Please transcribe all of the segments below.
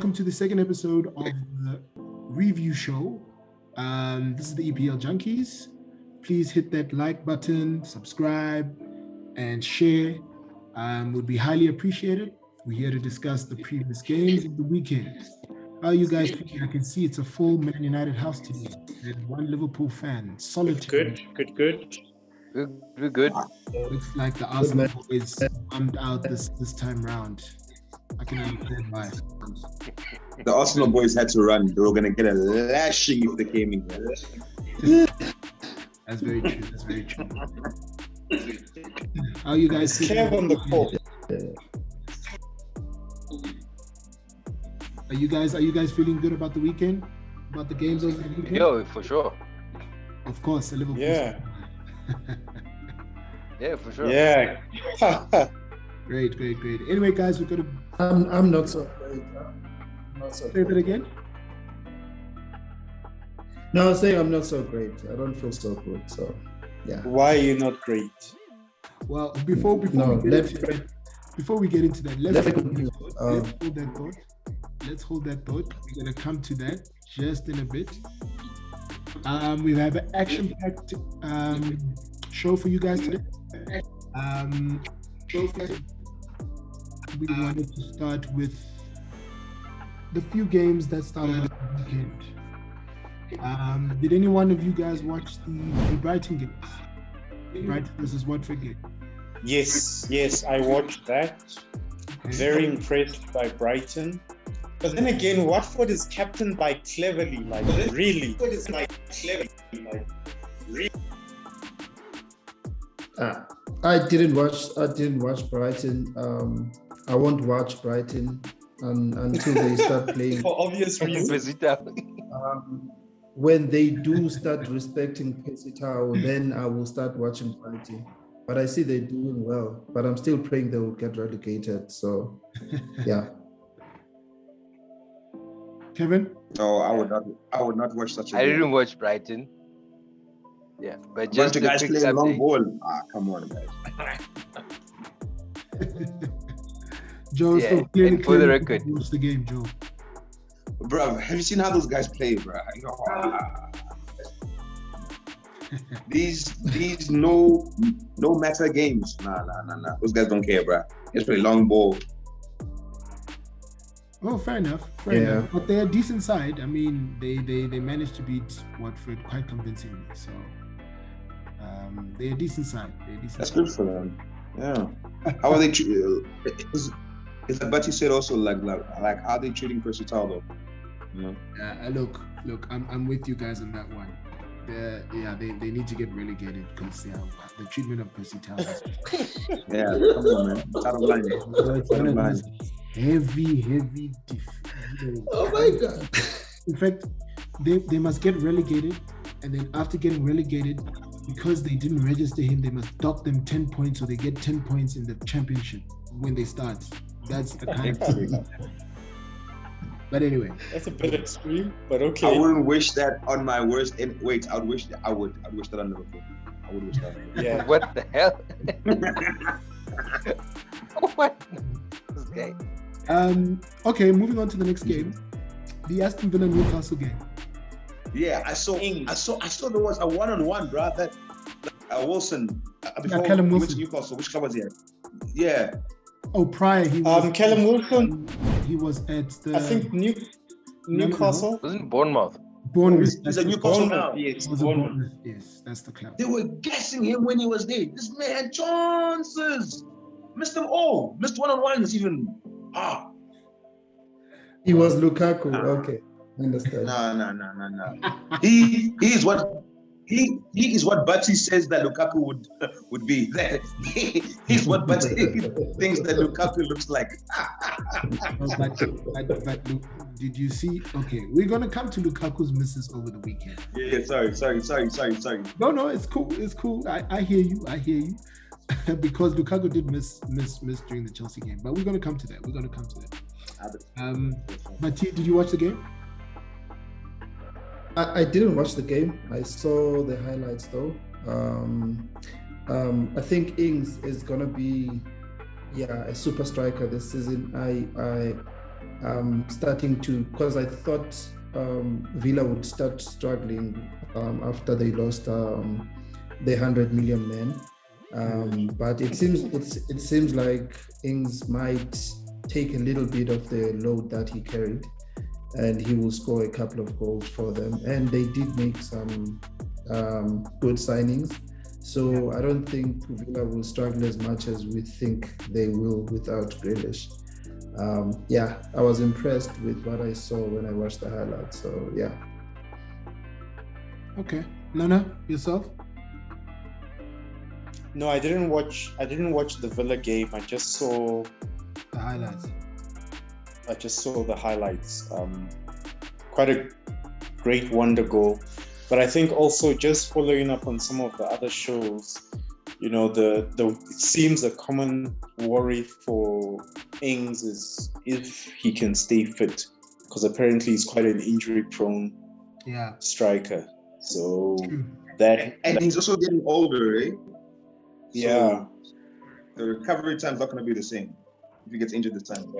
welcome to the second episode of the review show. This is the EPL Junkies. Please hit that like button, subscribe, and share. Would be highly appreciated. We're here to discuss the previous games of the weekend. How are you guys feeling? I can see it's a full Man United house today. And one Liverpool fan, solitary. Good. We're good. Looks like the Arsenal boys bummed out this time round. I can understand why. The Arsenal boys had to run. They were going to get a lashing if they came in here. That's very true. That's very true. How you guys Kev on the call. Are you guys feeling good about the weekend? About the games over the weekend? Yo, for sure. Of course, a Liverpool. Yeah. Yeah, for sure. Yeah. Great. Anyway, guys, we're gonna. I'm not so great. I'm not so Say that again. No, I was saying I'm not so great. I don't feel so good. So, yeah. Why are you not great? Well, before we get into that, let's hold that thought. We're gonna come to that just in a bit. We have an action-packed show for you guys today. We wanted to start with the few games that started the weekend. Did any one of you guys watch the Brighton games? Brighton versus Watford game. Yes, I watched that. Okay. Very impressed by Brighton. But then again, Watford is captained by Cleverly, really. I didn't watch Brighton. I won't watch Brighton until they start playing. For obvious reasons. When they do start respecting Pesitao, then I will start watching Brighton. But I see they're doing well. But I'm still praying they will get relegated. So, yeah. Kevin? No, I would not watch such a I game. didn't watch Brighton. Yeah, but Bunch just of a guys quick playing long update. ball. Come on, guys. Joe, Yeah, so clearly, and for the record. watch the game, Joe. Bro, have you seen how those guys play, bro? These no matter games. Nah. Those guys don't care, bro. Just play long ball. Oh, fair enough. But they're a decent side. I mean, they managed to beat Watford quite convincingly. So they're a decent side. That's good for them. Yeah. How are they? Is that what you said also? Like how are they treating Pesitao though? You know? Look. I'm with you guys on that one. They need to get relegated because the treatment of Pesitao is Yeah, come on, man. It's out of line. Heavy defeat. Oh my God. In fact, they must get relegated, and then after getting relegated, because they didn't register him, they must dock them 10 points, so they get 10 points in the championship when they start. That's the kind of thing. But anyway, That's a bit extreme, but okay. I wouldn't wish that on my worst. Wait, I would wish that on Liverpool. I would wish that. Yeah. What the hell? What? This guy. Okay, moving on to the next game, the Aston Villa Newcastle game. Yeah, I saw there was a one-on-one, bro. That Wilson before Callum he went to Wilson. Newcastle. Which club was he at? Yeah. Oh, prior he was. Callum Wilson, He was at the. I think Newcastle. Wasn't Bournemouth? Bournemouth. He's at Newcastle now. Yes, Was it Bournemouth. Bournemouth? Yes, that's the club. They were guessing him when he was there. This man had chances. Missed them all. Missed one-on-ones even. He was Lukaku. Okay, I understand. No. He is what Batsy says that Lukaku would be. He's what Batsy thinks that Lukaku looks like. But did you see? Okay, we're gonna come to Lukaku's misses over the weekend. Yeah. Sorry. No, it's cool. I hear you. Because Lukaku did miss during the Chelsea game, but we're gonna come to that. But did you watch the game? I didn't watch the game. I saw the highlights though. I think Ings is gonna be a super striker this season. starting to, because I thought Villa would start struggling after they lost the 100 million men. But it seems like Ings might take a little bit of the load that he carried, and he will score a couple of goals for them. And they did make some good signings. So I don't think Villa will struggle as much as we think they will without Grealish. I was impressed with what I saw when I watched the highlights. So yeah. Okay, Nana, yourself? No, I didn't watch the Villa game. I just saw the highlights. Quite a great wonder goal. But I think also just following up on some of the other shows, you know, it seems a common worry for Ings is if he can stay fit, because apparently he's quite an injury-prone striker. So and he's also getting older, eh? Yeah. So the recovery time's not going to be the same if he gets injured this time.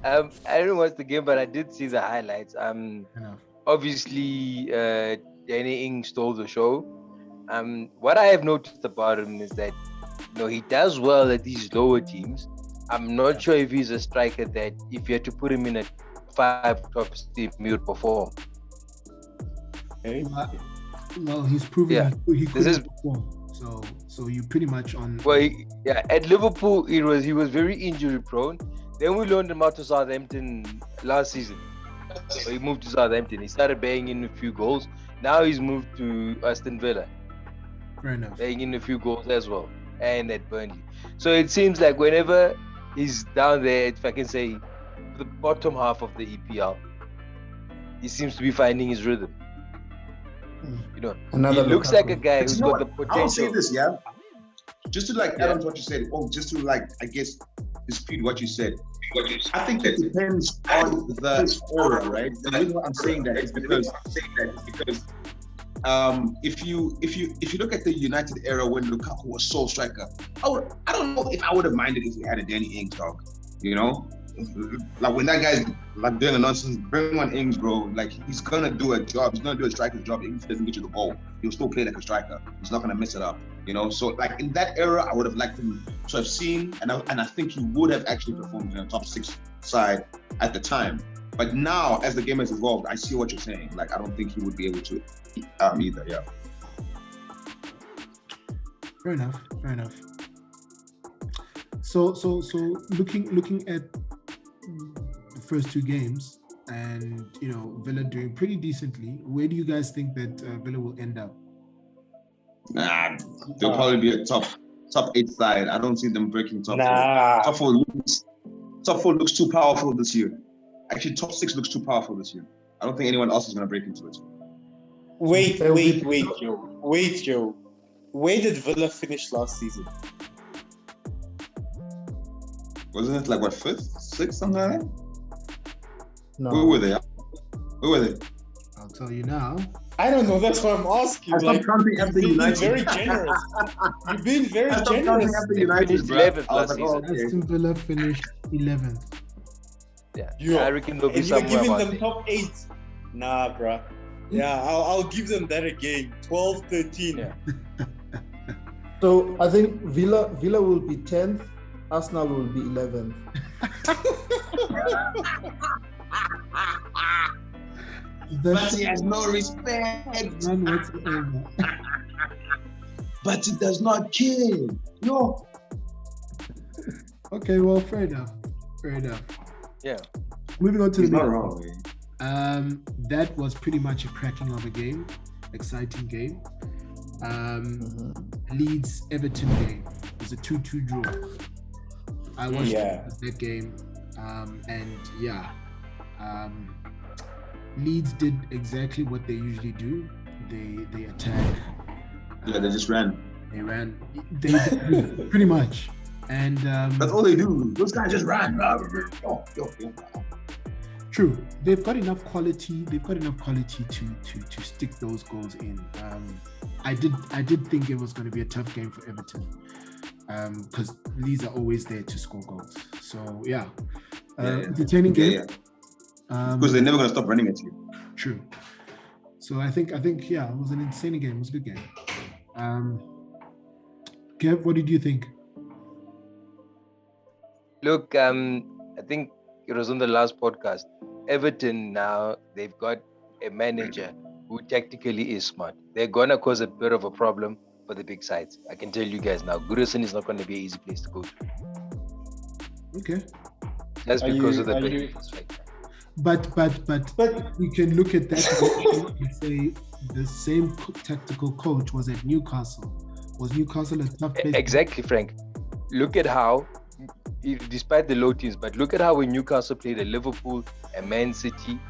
I didn't watch the game, but I did see the highlights. Obviously, Danny Ings stole the show. What I have noticed about him is that, you know, he does well at these lower teams. I'm not sure if he's a striker that if you had to put him in a 5 top team, he would perform. Okay. Well, he's proven he could perform. So you pretty much on. Well, at Liverpool, he was very injury prone. Then we loaned him out to Southampton last season. So he moved to Southampton. He started banging in a few goals. Now he's moved to Aston Villa. Fair enough. Banging in a few goals as well, and at Burnley. So it seems like whenever he's down there, if I can say, the bottom half of the EPL, he seems to be finding his rhythm. You know, he looks like a guy who's got the potential. I'll say this, just to add on to what you said, just to I guess dispute what you said. I think that depends on the era, right? The reason why I'm saying that is because if you look at the United era when Lukaku was sole striker, I don't know if I would have minded if we had a Danny Ings, dog. You know, like when that guy's doing the nonsense, bring on Ings, bro. Like he's gonna do a job. He's gonna do a striker's job. If he doesn't get you the ball, he'll still play like a striker. He's not gonna mess it up. You know, so in that era, I would have liked him to have seen, and I think he would have actually performed in a top 6 side at the time. But now, as the game has evolved, I see what you're saying. I don't think he would be able to either. Yeah. Fair enough. So looking at the first 2 games, and you know, Villa doing pretty decently. Where do you guys think that Villa will end up? They'll probably be a top 8 side. I don't see them breaking top 4. Top 4 looks too powerful this year. Actually, top 6 looks too powerful this year. I don't think anyone else is going to break into it. Wait, Joe. Where did Villa finish last season? Wasn't it 5th, 6th, something like that? No. Where were they? I'll tell you now. I don't know. That's what I'm asking. You've been very generous. You've been very generous. Finished 11th last season. Aston Villa finished 11th. Yeah, I reckon they'll be somewhere. You're giving them top 8. Nah, bruh. Yeah, I'll give them that again. 12, 13. Yeah. So I think Villa will be 10th. Arsenal will be 11th. But he has no respect. None whatsoever. But he does not care. No. Okay, well, fair enough. Yeah. Moving on to He's the not wrong. that was pretty much a cracking of a game, exciting game. Leeds Everton game was a 2-2 draw. I watched that game, Leeds did exactly what they usually do. They attack. They just ran. They ran. They did, pretty much. And that's all they do. Those guys just ran. True. They've got enough quality. To stick those goals in. I did think it was going to be a tough game for Everton, because Leeds are always there to score goals. So yeah, Entertaining game. Because they're never going to stop running at you. True. So I think yeah, it was an entertaining game. It was a good game. Kev, what did you think? Look, I think it was on the last podcast. Everton now, they've got a manager who tactically is smart. They're going to cause a bit of a problem for the big sides. I can tell you guys now, Goodison is not going to be an easy place to go to. Okay. That's because of the big right now. But we can look at that and say the same tactical coach was at Newcastle. Was Newcastle a tough place? Exactly, Frank. Look at how, despite the low teams, but look at how when Newcastle played a Liverpool, a Man City,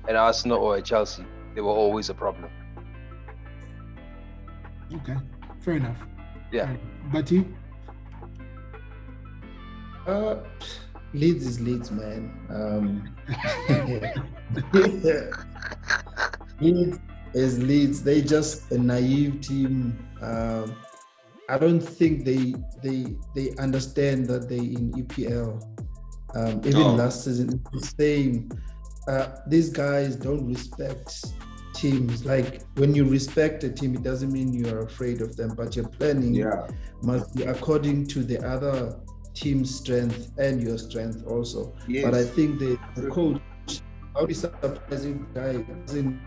an Arsenal, or a Chelsea, they were always a problem. Okay, fair enough. Yeah. Bati? Leeds is Leeds, man. Leeds is Leeds. They just a naive team. I don't think they understand that they in EPL. Even last season, it's the same. These guys don't respect teams. Like when you respect a team, it doesn't mean you're afraid of them, but your planning must be according to the other team's strength and your strength also. Yes. But I think the coach, how is surprising guy doesn't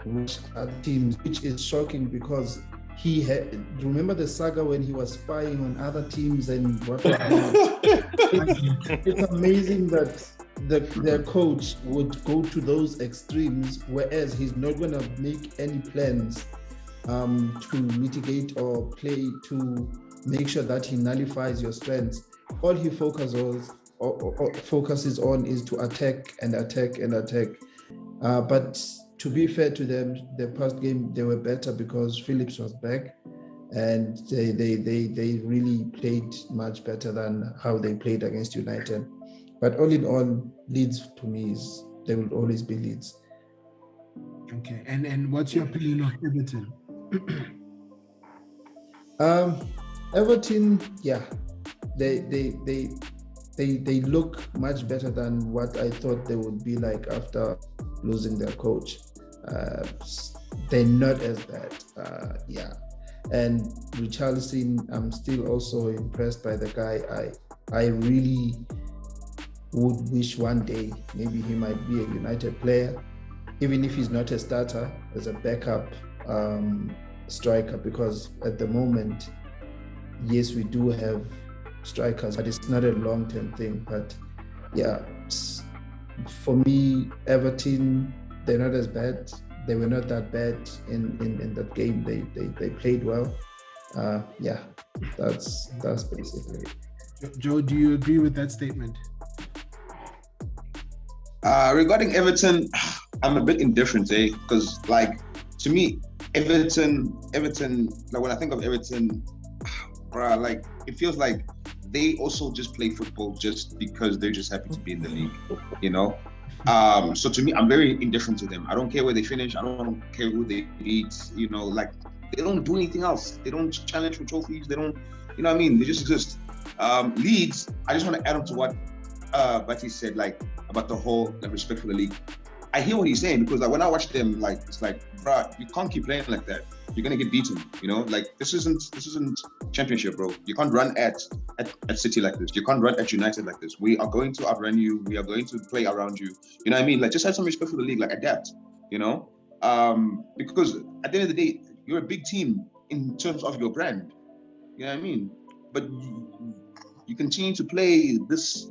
watch other teams, which is shocking because he had, remember the saga when he was spying on other teams and what it's amazing that their coach would go to those extremes, whereas he's not going to make any plans to mitigate or play to make sure that he nullifies your strengths. All he focuses on is to attack and attack and attack. But to be fair to them, the past game they were better because Phillips was back, and they really played much better than how they played against United. But all in all, Leeds to me they will always be Leeds. Okay, and what's your opinion of Everton? Everton, yeah, they look much better than what I thought they would be like after losing their coach. They're not as bad, And Richarlison, I'm still also impressed by the guy. I really would wish one day maybe he might be a United player, even if he's not a starter, as a backup striker, because at the moment, yes, we do have strikers, but it's not a long-term thing. But yeah, for me, Everton, they're not as bad. They were not that bad in that game. They played well. That's basically it. Joe, do you agree with that statement? Regarding Everton, I'm a bit indifferent, because like to me, Everton, like when I think of Everton, like it feels like they also just play football just because they're just happy to be in the league, you know? So to me, I'm very indifferent to them. I don't care where they finish. I don't care who they beat, you know, like they don't do anything else. They don't challenge for trophies. They don't, you know what I mean? They just exist. Leeds, I just want to add on to what Bati said, like about the whole respect for the league. I hear what he's saying, because like when I watch them, like it's like, bruh, you can't keep playing like that. You're gonna get beaten, you know. Like this isn't championship, bro. You can't run at City like this. You can't run at United like this. We are going to outrun you. We are going to play around you. You know what I mean? Like just have some respect for the league. Like adapt, you know. Because at the end of the day, you're a big team in terms of your brand. You know what I mean? But you continue to play this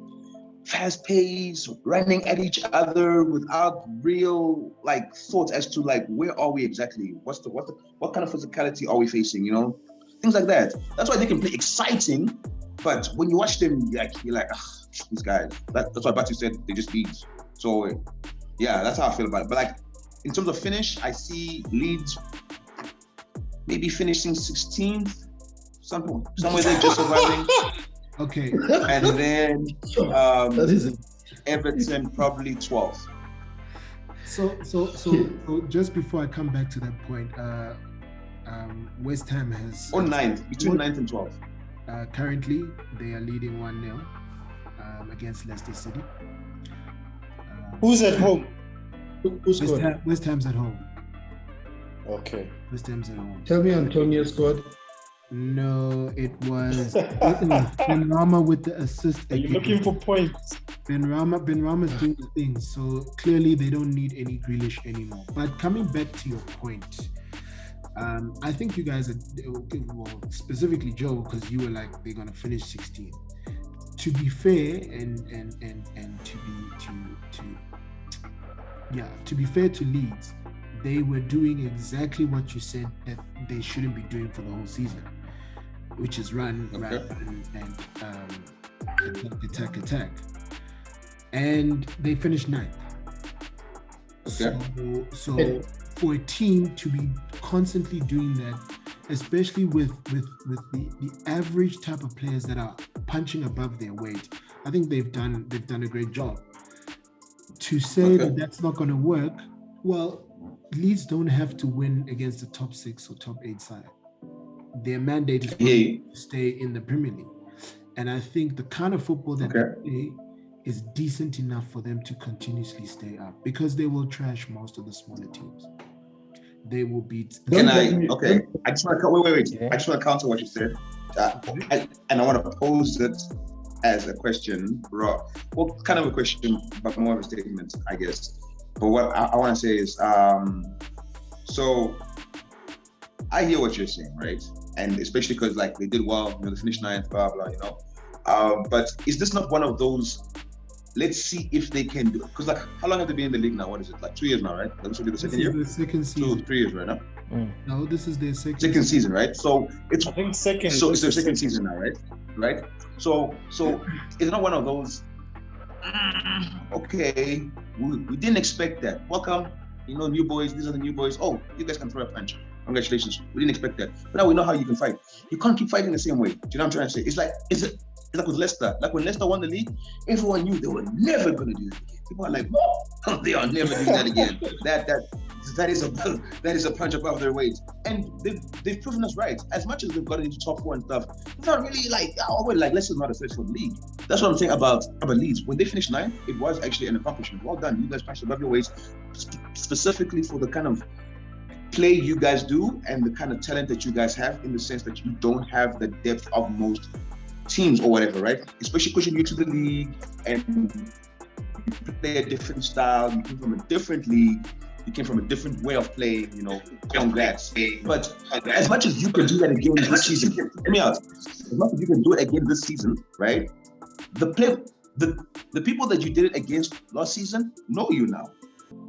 fast pace, running at each other without real like thought as to like where are we exactly? What kind of physicality are we facing? You know, things like that. That's why they can play exciting, but when you watch them, you're like, these guys. That's why Batu said they just Leeds. So yeah, that's how I feel about it. But like in terms of finish, I see Leeds maybe finishing 16th, somewhere there, just surviving. Okay. And then Everton probably 12th. So just before I come back to that point, West Ham has... Or 9th, between 9th and 12th. Currently, they are leading 1-0. against Leicester City. Who's at home? Who scored? West Ham's at home. Okay. West Ham's at home. Tell me Antonio scored. No, it was Benrahma with the assist. Are you looking for points? Benrahma's doing the thing, so clearly they don't need any Grealish anymore. But coming back to your point, I think you guys are, well, specifically Joe, because you were like they're gonna finish 16. To be fair, to be fair to Leeds, they were doing exactly what you said that they shouldn't be doing for the whole season, which is run and attack. And they finished 9th. Okay. So for a team to be constantly doing that, especially with the average type of players that are punching above their weight, I think they've done a great job. To say that that's not going to work, well, Leeds don't have to win against the top 6 or top 8 side. Their mandate is to stay in the Premier League. And I think the kind of football that they play is decent enough for them to continuously stay up, because they will trash most of the smaller teams. They will beat. I just want to wait. Yeah. I just want to counter what you said, and I want to pose it as a question, Raw. Well, kind of a question, but more of a statement, I guess. But what I want to say is, so I hear what you're saying, right? And especially because like they did well, they finished 9th, blah blah, But is this not one of those? Let's see if they can do it. Because like, how long have they been in the league now? What is it, like 2 years now, right? This will be the second year. The second season. 2 3 years right now. No, this is their second season, right? So it's I think second. So it's their second season now, right? Right. So it's not one of those. Okay, we didn't expect that. Welcome, new boys. These are the new boys. Oh, you guys can throw a punch. Congratulations. We didn't expect that. But now we know how you can fight. You can't keep fighting the same way. Do you know what I'm trying to say? It's like with Leicester. Like when Leicester won the league, everyone knew they were never going to do it again. People are like, no, they are never doing that again. That is a punch above their weight. And they've proven us right. As much as they've gotten into top 4 and stuff, it's not really like, Leicester's not a threat for the league. That's what I'm saying about Leeds. When they finished 9th, it was actually an accomplishment. Well done. You guys punched above your weight, specifically for the kind of play you guys do and the kind of talent that you guys have, in the sense that you don't have the depth of most teams or whatever, right? Especially because you're new to the league and you play a different style, you came from a different league, you came from a different way of playing, congrats. But as much as you can do that again this season, hear me out, as much as you can do it again this season, right? The people that you did it against last season know you now.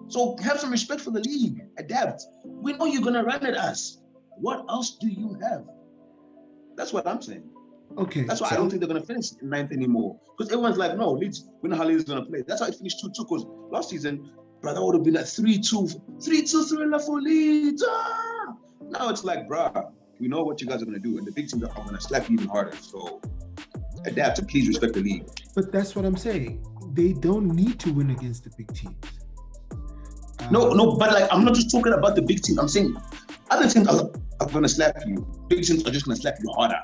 So have some respect for the league, adapt. We know you're gonna run at us. What else do you have? That's what I'm saying. Okay. That's why I don't think they're going to finish 9th anymore. Because everyone's like, no, Leeds, we know how Leeds is going to play. That's how it finished 2-2. Because last season, brother, would have been like 3-2 thriller for Leeds. Now it's like, bruh, we know what you guys are going to do. And the big teams are going to slap you even harder. So adapt and please respect the league. But that's what I'm saying. They don't need to win against the big teams. No, but like, I'm not just talking about the big team. I'm saying other teams are going to slap you. Big teams are just going to slap you harder.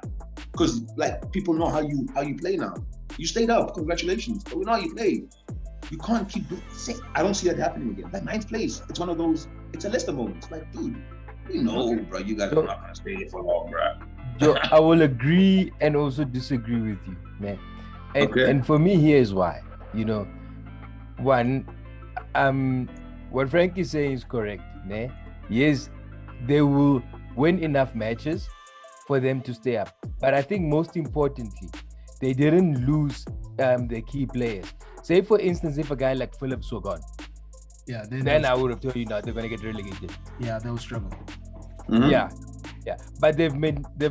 Because like people know how you play now. You stayed up, congratulations. But we know how you play. You can't keep doing. I don't see that happening again. That 9th place, it's one of those. It's a Leicester moment. It's like, dude, we know, bro. You guys are not gonna stay here for long, bro. Joe, I will agree and also disagree with you, man. And for me, here's why. One, what Frank is saying is correct, man. Yes, they will win enough matches for them to stay up. But I think most importantly, they didn't lose their key players. Say for instance, if a guy like Phillips were gone, then I would have told you now they're going to get relegated. Yeah, they'll struggle. Mm-hmm. Yeah. But they've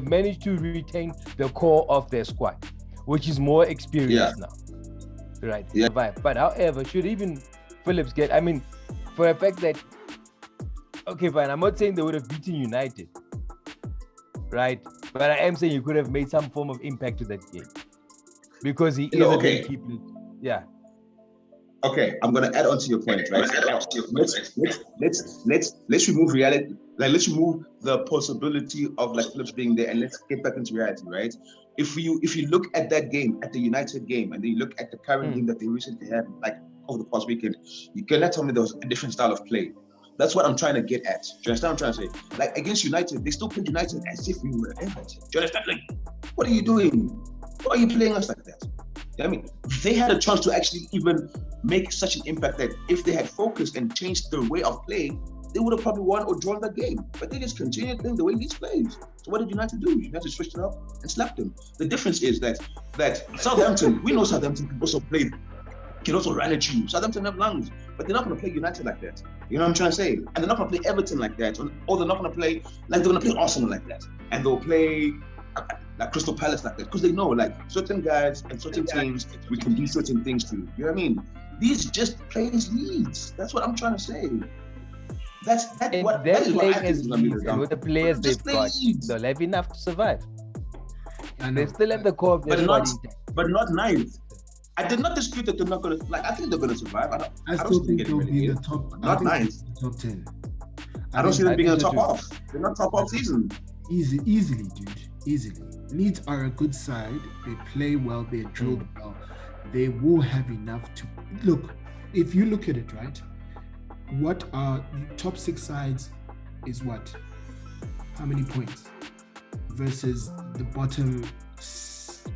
managed to retain the core of their squad, which is more experienced now. Right. Yeah. But however, should even Phillips get, for a fact that, okay, fine, I'm not saying they would have beaten United, right? But I am saying you could have made some form of impact to that game because he is a goalkeeper. Yeah. Okay, I'm gonna add on to your point, right? Let's remove reality. Like let's remove the possibility of like Phillips being there and let's get back into reality, right? if you look at that game, at the United game, and then you look at the current game that they recently had, like over the past weekend, you cannot tell me there was a different style of play. That's what I'm trying to get at. Do you understand what I'm trying to say? Like against United, they still played United as if we were Everton. Do you understand? Like, what are you doing? Why are you playing us like that? You know I mean, they had a chance to actually even make such an impact that if they had focused and changed their way of playing, they would have probably won or drawn that game. But they just continued playing the way Leeds plays. So what did United do? United switched it up and slapped them. The difference is that Southampton, we know Southampton can also play, can also run at you. Southampton have lungs, but they're not going to play United like that. You know what I'm trying to say? And they're not going to play Everton like that, or they're not going to play like they're going to play Arsenal like that, and they'll play like Crystal Palace like that, because they know like certain guys and certain teams we can do certain things to. You know what I mean? These just plays Leeds. That's what I'm trying to say. That is what I think is going to be the with the players they've got, they'll have enough to survive. And they still have the core of their squad intact. But not ninth. I did not dispute that they're not going to, like, I think they're going to survive. I still think they'll be in the top, not ninth. Top 10. I don't see them being in the top half. They're not top half season. Easily, dude. Easily. Leeds are a good side. They play well. They're drilled well. They will have enough to look. If you look at it, right? What are the top 6 sides is what? How many points? Versus the bottom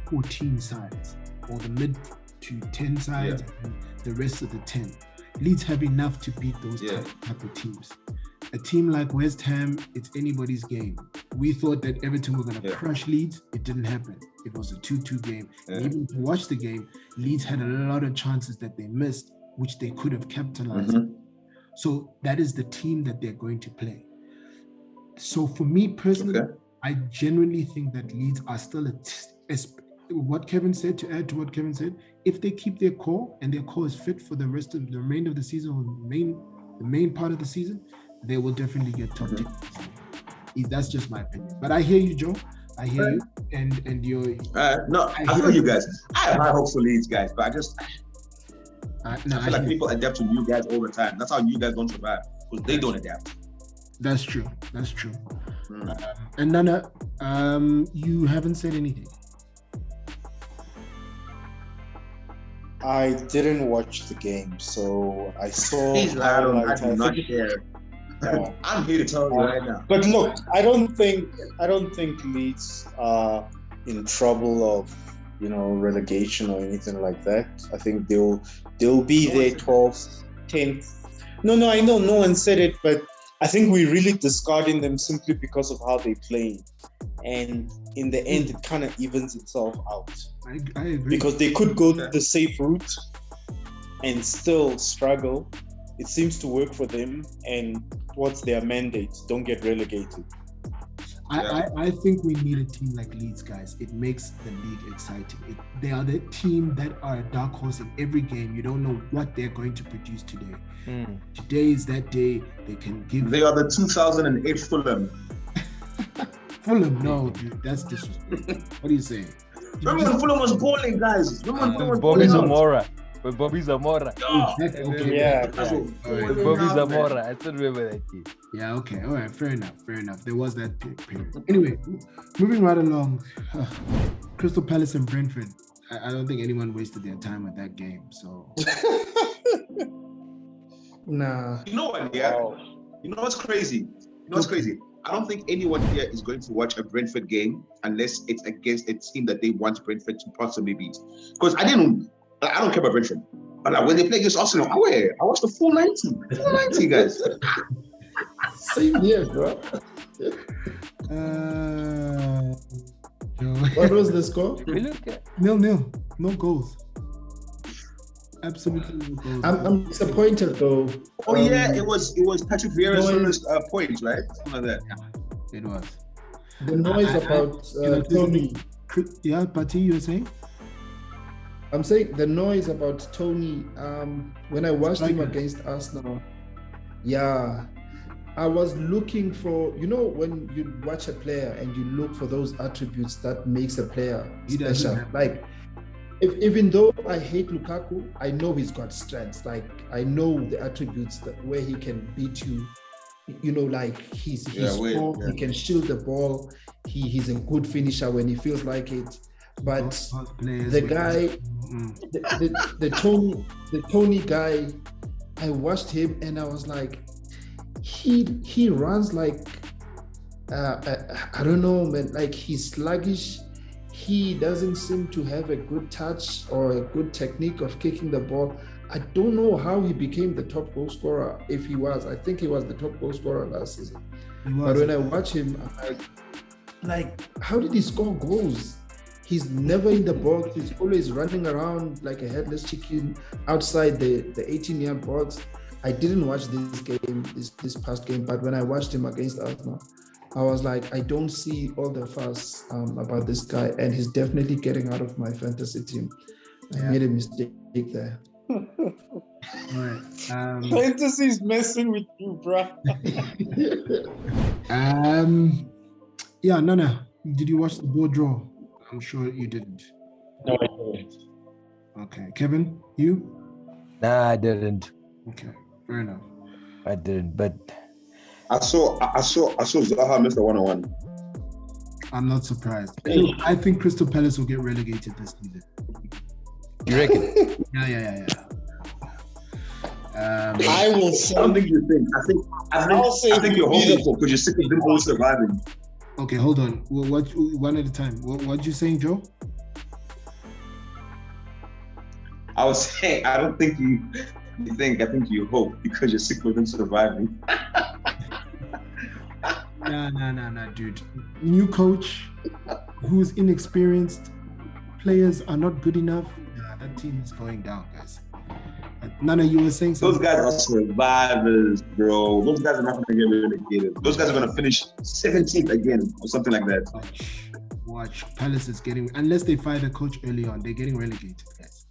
14 sides, or the mid to 10 sides, and the rest of the 10. Leeds have enough to beat those type of teams. A team like West Ham, it's anybody's game. We thought that Everton were going to crush Leeds. It didn't happen. It was a 2-2 game. And even to watch the game, Leeds had a lot of chances that they missed, which they could have capitalized. So that is the team that they're going to play. So for me personally, I genuinely think that Leeds are still what Kevin said, to add to what Kevin said, if they keep their core and their core is fit for the remainder of the season, or the main part of the season, they will definitely get top 10. That's just my opinion. But I hear you, Joe. I hear you, and you're. I hear you guys. I have high hopes for Leeds, guys, but I feel like people adapt to new guys all the time. That's how new guys don't survive, because they don't adapt. That's true. And Nana, you haven't said anything. I didn't watch the game, so I saw. He's loud. I do not care. I'm here to tell you right now. But look, I don't think Leeds are in trouble of relegation or anything like that. I think they'll be there 12th, 10th. No, I know no one said it, but I think we're really discarding them simply because of how they play. And in the end, it kind of evens itself out. I agree. Because they could go the safe route and still struggle. It seems to work for them. And what's their mandate? Don't get relegated. I think we need a team like Leeds, guys. It makes the league exciting. They are the team that are a dark horse in every game. You don't know what they're going to produce today. Today is that day. They can give. They are the 2008 Fulham. Fulham, no, dude, that's disrespectful. What are you saying? Remember when Fulham was balling, guys? Remember when Bobby Zamora? With Bobby Zamora. With Bobby Zamora. I still remember that kid. Yeah, okay. All right, fair enough. There was that period. Anyway, moving right along. Crystal Palace and Brentford. I don't think anyone wasted their time with that game, so. Nah. You know what, You know what's crazy? I don't think anyone here is going to watch a Brentford game unless it's against a team that they want Brentford to possibly beat. Because I don't care about Brentford. But like when they play against Arsenal, I watched the full 90. Full 90, guys. Same here, bro. What was the score? 0-0. No goals. Absolutely no goals. I'm disappointed though. Oh yeah, it was Patrick Vieira's first point, right? Something like that. Yeah, it was. The noise about Tony. Yeah, Pati, you were saying? I'm saying the noise about Tony. When I watched him against Arsenal, I was looking for, when you watch a player and you look for those attributes that makes a player special. Like, even though I hate Lukaku, I know he's got strengths. Like, I know the attributes where he can beat you. Like he's strong, he can shield the ball. He's a good finisher when he feels like it. But players the with- guy, the Tony guy, I watched him and I was like, he runs like I don't know, man. Like he's sluggish. He doesn't seem to have a good touch or a good technique of kicking the ball. I don't know how he became the top goal scorer. If he was, I think he was the top goal scorer last season. But when I watch him, I'm like, how did he score goals? He's never in the box. He's always running around like a headless chicken outside the 18-yard box. I didn't watch this game, this past game, but when I watched him against Arsenal, I was like, I don't see all the fuss about this guy, and he's definitely getting out of my fantasy team. I made a mistake there. All right. Fantasy's messing with you, bro. Yeah, Nana, did you watch the board draw? I'm sure you didn't. No, I didn't. Okay, Kevin, you? Nah, I didn't. Okay, fair enough. I didn't, but I saw Zaha miss the 1-on-1. I'm not surprised. I think Crystal Palace will get relegated this season. you reckon? Yeah. I will say. I don't think you think. I think you're hopeful because you're sick of them all surviving. Okay, hold on. What one at a time? What you saying, Joe? I was saying, I don't think you think. I think you hope because you're sick of them surviving. Nah, dude. New coach who's inexperienced. Players are not good enough. Nah, that team is going down, guys. Nana, you were saying something. Those guys are survivors, bro. Those guys are not going to get relegated. Those guys are going to finish 17th again or something like that. Watch. Palace is getting, unless they fire the coach early on, they're getting relegated, guys.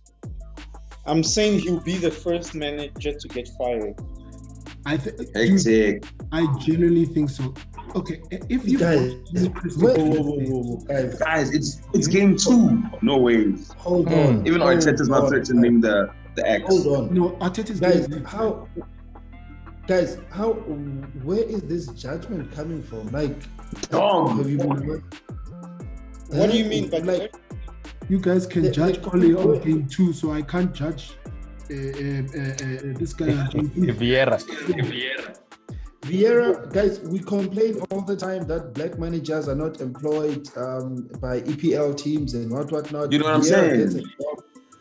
I'm saying he'll be the first manager to get fired. Hectic. I genuinely think so. Okay, if you guys, guys, it's game 2. No ways. Hold on. Even Arteta's not threatening the X. Hold on. No, Arteta's where is this judgment coming from? Like, Dog. have you been, What do you mean by like? You guys can judge only on game 2, so I can't judge this guy on game 2. Vieira, guys, we complain all the time that black managers are not employed by EPL teams and whatnot. You know what I'm saying?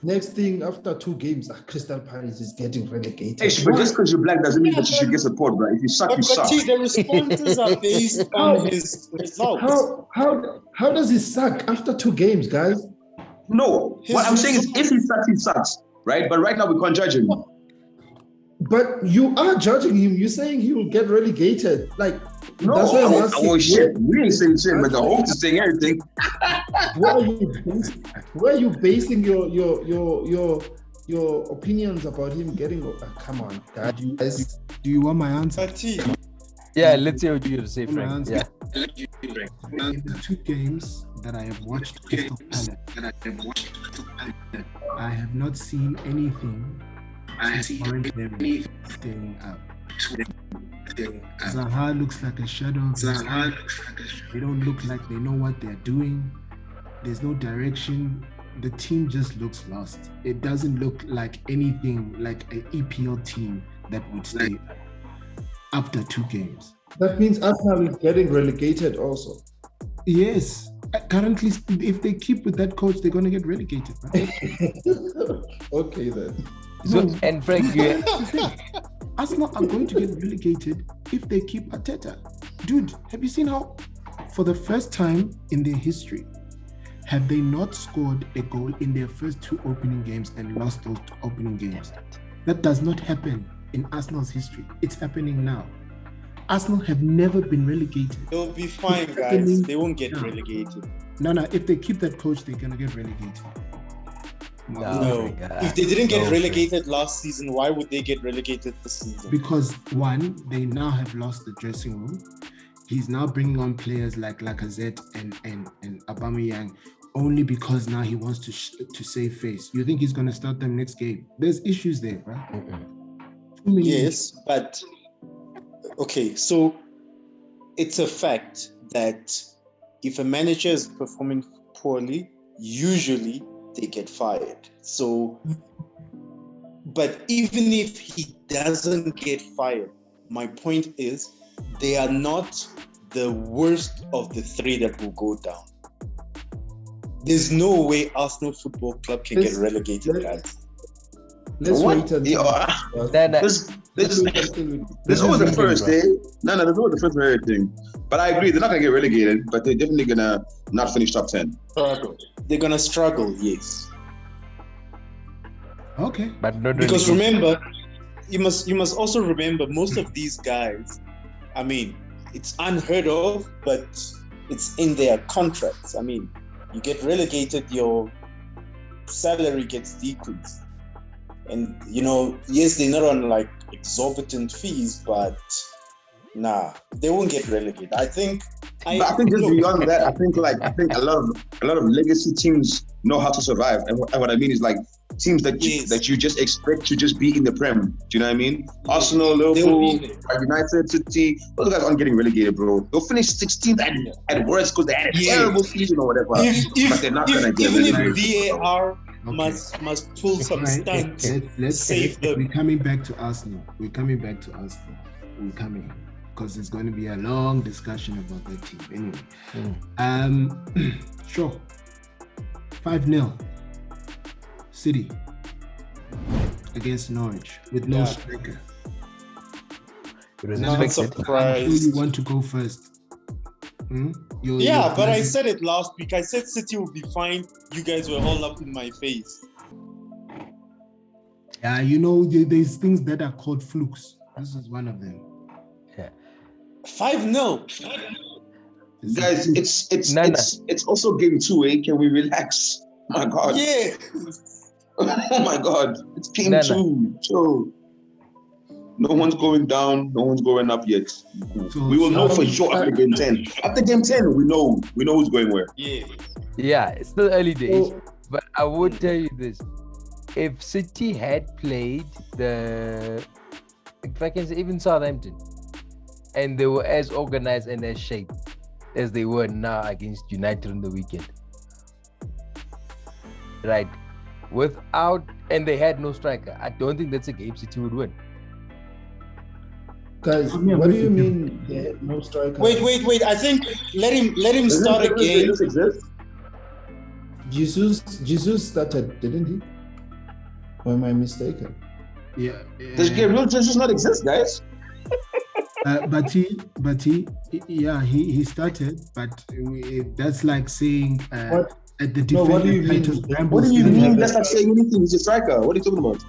Next thing, after 2 games, Crystal Palace is getting relegated. Hey, but just because you're black doesn't mean that you should get support, bro. If you suck, you suck. The responses are based on his results. How does he suck after 2 games, guys? No, what I'm saying is if he sucks, right? But right now we can't judge him. But you are judging him. You're saying he will get relegated. Like, no, that's why I'm asking. Oh shit, we ain't saying shit, but the host is saying everything. Where are you basing your opinions about him getting? Come on, guys. Do you want my answer? Yeah, let's hear what you have to say, Frank. Yeah. In the 2 games that I have watched Crystal Palace, I have not seen anything warrant them staying up. Zaha looks like a shadow. They don't look like they know what they're doing. There's no direction. The team just looks lost. It doesn't look like anything like an EPL team that would stay after 2 games. That means Arsenal is getting relegated also. Yes. Currently, if they keep with that coach, they're going to get relegated. Right? Okay, then. So, and Frank, Arsenal are going to get relegated if they keep Arteta. Dude, have you seen how, for the first time in their history, have they not scored a goal in their first 2 opening games and lost those 2 opening games? That does not happen in Arsenal's history. It's happening now. Arsenal have never been relegated. They'll be fine, guys. They won't get relegated. No, if they keep that coach, they're going to get relegated. No. If they didn't get relegated last season, why would they get relegated this season? Because, one, they now have lost the dressing room. He's now bringing on players like Lacazette and Aubameyang only because now he wants to save face. You think he's going to start them next game? There's issues there, right? Yes, but okay, so it's a fact that if a manager is performing poorly, usually they get fired. So, but even if he doesn't get fired, my point is they are not the worst of the three that will go down. There's no way Arsenal Football Club can get relegated, guys. Let's wait until there's always the first day. No, there's always the first very thing. But I agree, they're not gonna get relegated, but they're definitely gonna not finish top 10. They're gonna struggle, yes. Okay. But not because remember, you must also remember most of these guys, I mean, it's unheard of, but it's in their contracts. I mean, you get relegated, your salary gets decreased. And, you know, yes, they're not on like exorbitant fees, but they won't get relegated. I think just beyond that, I think a lot of legacy teams know how to survive. And what I mean is like teams that you just expect to just be in the Prem. Do you know what I mean? Arsenal, Liverpool, United, City, those guys aren't getting relegated, bro. They'll finish 16th at worst because they had a terrible season or whatever. But they're not gonna get relegated. If VAR must pull some stunts, save them. We're coming back to Arsenal. We're coming, because it's going to be a long discussion about that team. Anyway, sure. 5-0 City against Norwich with no striker. Not surprised. I'm sure you want to go first. But I said it last week. I said City will be fine. You guys were all up in my face. Yeah, you know, there's things that are called flukes. This is one of them. 5-0. Guys, it's also game 2, eh? Can we relax? My God. Yeah. Oh my God. It's game 2. So no one's going down, no one's going up yet. So, we will know for sure after game 10. After game 10, we know who's going where. Yeah, it's still early days. But I would tell you this. If City had played if I can say even Southampton, and they were as organized and as shaped as they were now against United on the weekend, right? And they had no striker, I don't think that's a game City would win. Guys, what do you mean they had no striker? Wait. I think let him start again. Jesus started, didn't he? Or am I mistaken? Yeah. Does Gabriel Jesus not exist, guys? But he started, but that's like saying at the defense. What do you mean? What do you mean? That's not saying anything. He's a striker. What are you talking about?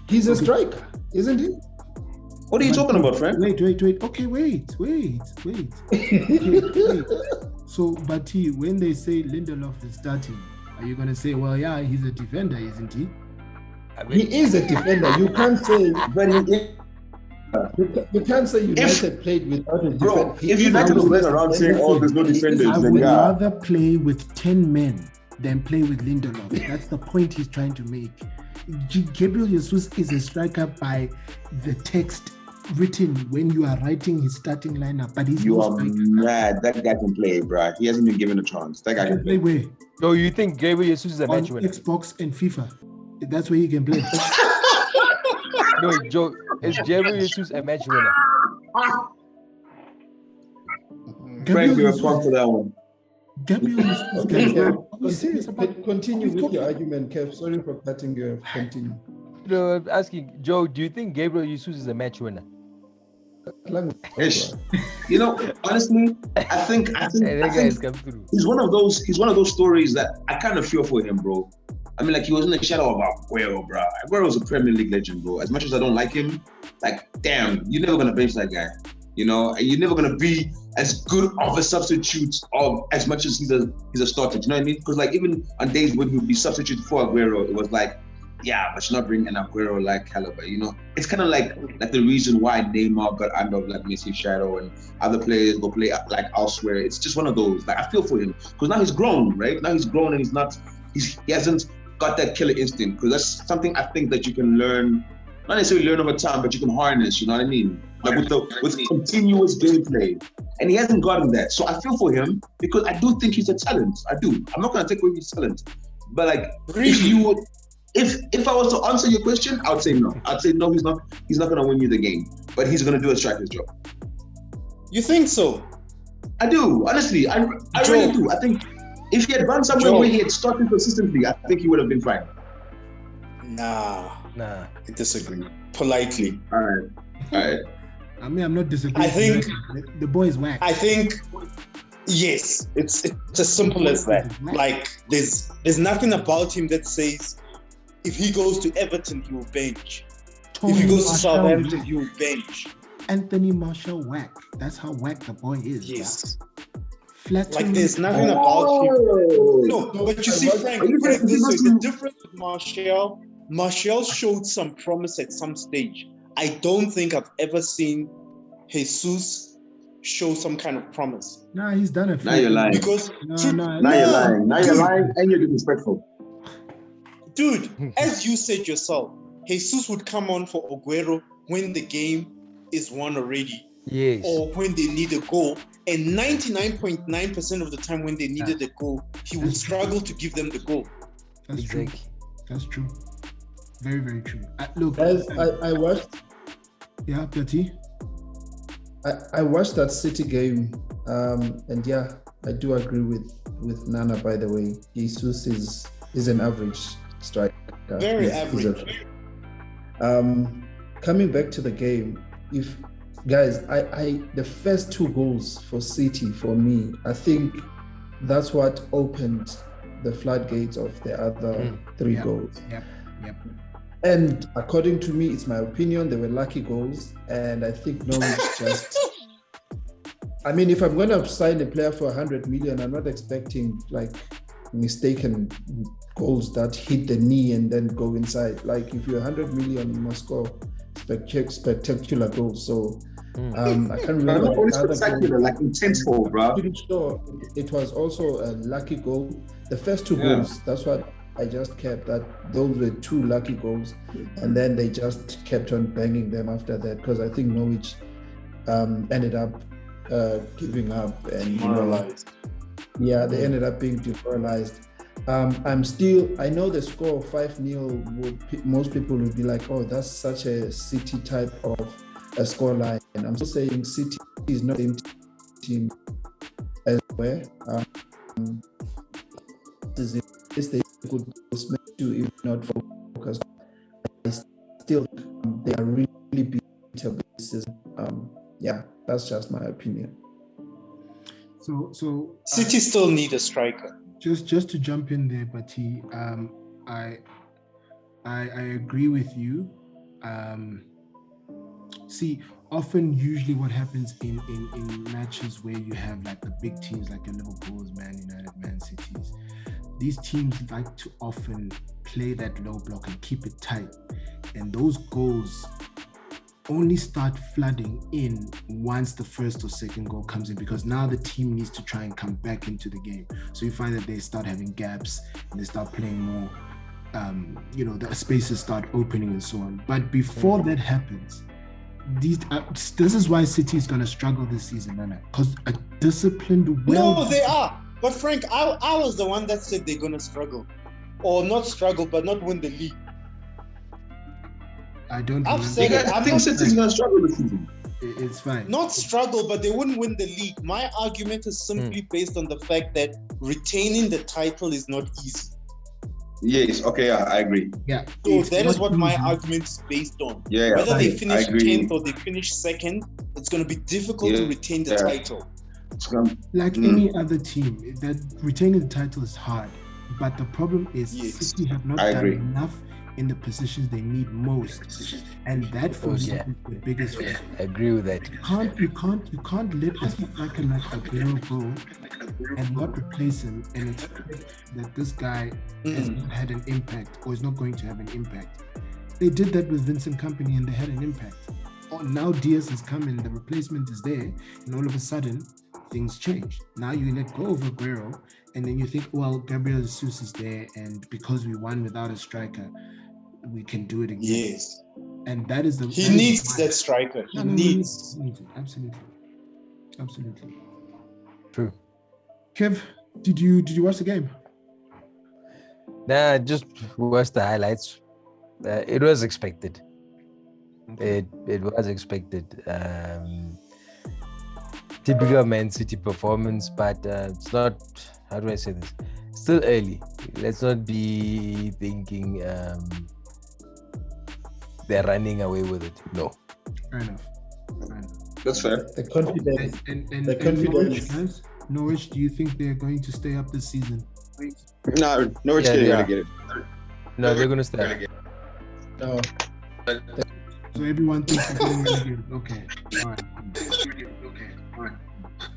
He's a striker, isn't he? What are you talking about, Frank? Wait. Okay, wait. Okay, wait. So, Bati, when they say Lindelof is starting, are you gonna say, well, yeah, he's a defender, isn't he? He is a defender. You can't say, but you can't say United played without a defender. Bro, if United was running around saying, "Oh, there's no defenders," I would rather play with 10 men than play with Lindelof. That's the point he's trying to make. Gabriel Jesus is a striker by the text written when you are writing his starting lineup, but he's you are mad. That guy can play, bro. He hasn't been given a chance. That guy can play. Where? So you think Gabriel Jesus is a match winner? Xbox and FIFA. That's where he can play. No, Joe, is Gabriel Jesus a match winner? Frank, you're a punk for that one. Gabriel Jesus. Continue with your argument, Kev. Sorry for cutting you. Continue. No, I'm asking, Joe, do you think Gabriel Jesus is a match winner? You know, honestly, I think he's one of those stories that I kind of feel for him, bro. I mean, like, he was in the shadow of Aguero, bro. Aguero was a Premier League legend, bro. As much as I don't like him, like, damn, you're never gonna bench that guy. You know, and you're never gonna be as good of a substitute as much as he's a starter. You know what I mean? Because like even on days when he would be substituted for Aguero, it was like, yeah, but you're not bringing an Aguero like caliber. You know, it's kind of like the reason why Neymar got under like Messi's shadow and other players go play like elsewhere. It's just one of those. Like I feel for him because now he's grown, right? Now he's grown and he hasn't got that killer instinct. Because that's something I think that you can learn, not necessarily learn over time, but you can harness. You know what I mean? Like with continuous gameplay. and he hasn't gotten that. So I feel for him because I do think he's a talent. I do. I'm not gonna take away his talent, but like if I was to answer your question, I would say no. I'd say no. He's not. He's not gonna win you the game, but he's gonna do a striker's job. You think so? I do. Honestly, I really do. I think if he had run somewhere where he had started consistently, I think he would have been fine. Nah. Nah. I disagree. Politely. All right. I mean, I'm not disagreeing. I think the boy is whack. I think yes, it's as simple as that. Like there's nothing about him that says if he goes to Everton he will bench. If he goes to Southampton he will bench. Anthony Martial whack. That's how whack the boy is. Yes. Flattering. Like there's nothing about him. No, but you see, Frank, put it this way: the difference with Martial showed some promise at some stage. I don't think I've ever seen Jesus show some kind of promise. Nah, he's done it. Now you're lying. Because now you're lying. Now you're lying and you're disrespectful. Dude, as you said yourself, Jesus would come on for Aguero when the game is won already. Yes. Or when they need a goal. And 99.9% of the time when they needed a goal, he would struggle to give them the goal. That's true. That's true. Very, very true. Look, Guys, I watched. Yeah, Bertie. I watched that City game, and yeah, I do agree with Nana. By the way, Jesus is an average striker. Very average. Coming back to the game, if guys, I the first two goals for City for me, I think that's what opened the floodgates of the other three goals. Yep. And according to me, it's my opinion, they were lucky goals. And I think Norwich just... I mean, if I'm going to sign a player for 100 million, I'm not expecting like mistaken goals that hit the knee and then go inside. Like if you're 100 million, you must score spectacular goals. So I can't remember. Only spectacular, like intenseful, bro. I'm pretty sure it was also a lucky goal. The first two goals, that's what I just kept, that those were two lucky goals, and then they just kept on banging them after that because I think Norwich ended up giving up and demoralized. They ended up being demoralized. I know the score of 5-0 most people would be like, oh, that's such a City type of a scoreline. And I'm still saying City is not the same team as where. They could to if not focused. I still they are really beatable. That's just my opinion. So City still need a striker. Just to jump in there, Bati, I agree with you. Usually what happens in matches where you have like the big teams like your Liverpool's, Man United, Man City's, these teams like to often play that low block and keep it tight. And those goals only start flooding in once the first or second goal comes in, because now the team needs to try and come back into the game. So you find that they start having gaps and they start playing more, the spaces start opening and so on. But before that happens, this is why City is going to struggle this season, Nana, because a disciplined... No, they are. But Frank, I was the one that said they're going to struggle. Or not struggle, but not win the league. I don't I think City's going to struggle this season. It's fine. Not struggle, but they wouldn't win the league. My argument is simply based on the fact that retaining the title is not easy. Yes, okay, I agree. Yeah. So that is what my argument is based on. Whether they finish 10th or they finish 2nd, it's going to be difficult to retain the title. Like any other team, that retaining the title is hard. But the problem is City have not done enough in the positions they need most, and that for me is the biggest thing. I agree with that. You can't let a striker like Aguero go and not replace him and expect that this guy has not had an impact or is not going to have an impact. They did that with Vincent Kompany and they had an impact. Now Diaz has come in, the replacement is there, and all of a sudden things change. Now you let go of Aguero, and then you think, well, Gabriel Jesus is there, and because we won without a striker, we can do it again. Yes. And that is the... He needs that striker. He needs. Absolutely. Absolutely. True. Kev, did you watch the game? Nah, just watch the highlights. It was expected. Okay. It was expected. Typical Man City performance, but it's not. How do I say this? Still early. Let's not be thinking they're running away with it. No. Fair enough. That's fair. The confidence. And The confidence. Norwich, guys, Norwich, do you think they're going to stay up this season? No, Norwich Yeah, getting they are. relegated. No, they're gonna stay. No, So everyone thinks they're getting relegated. Okay. All right.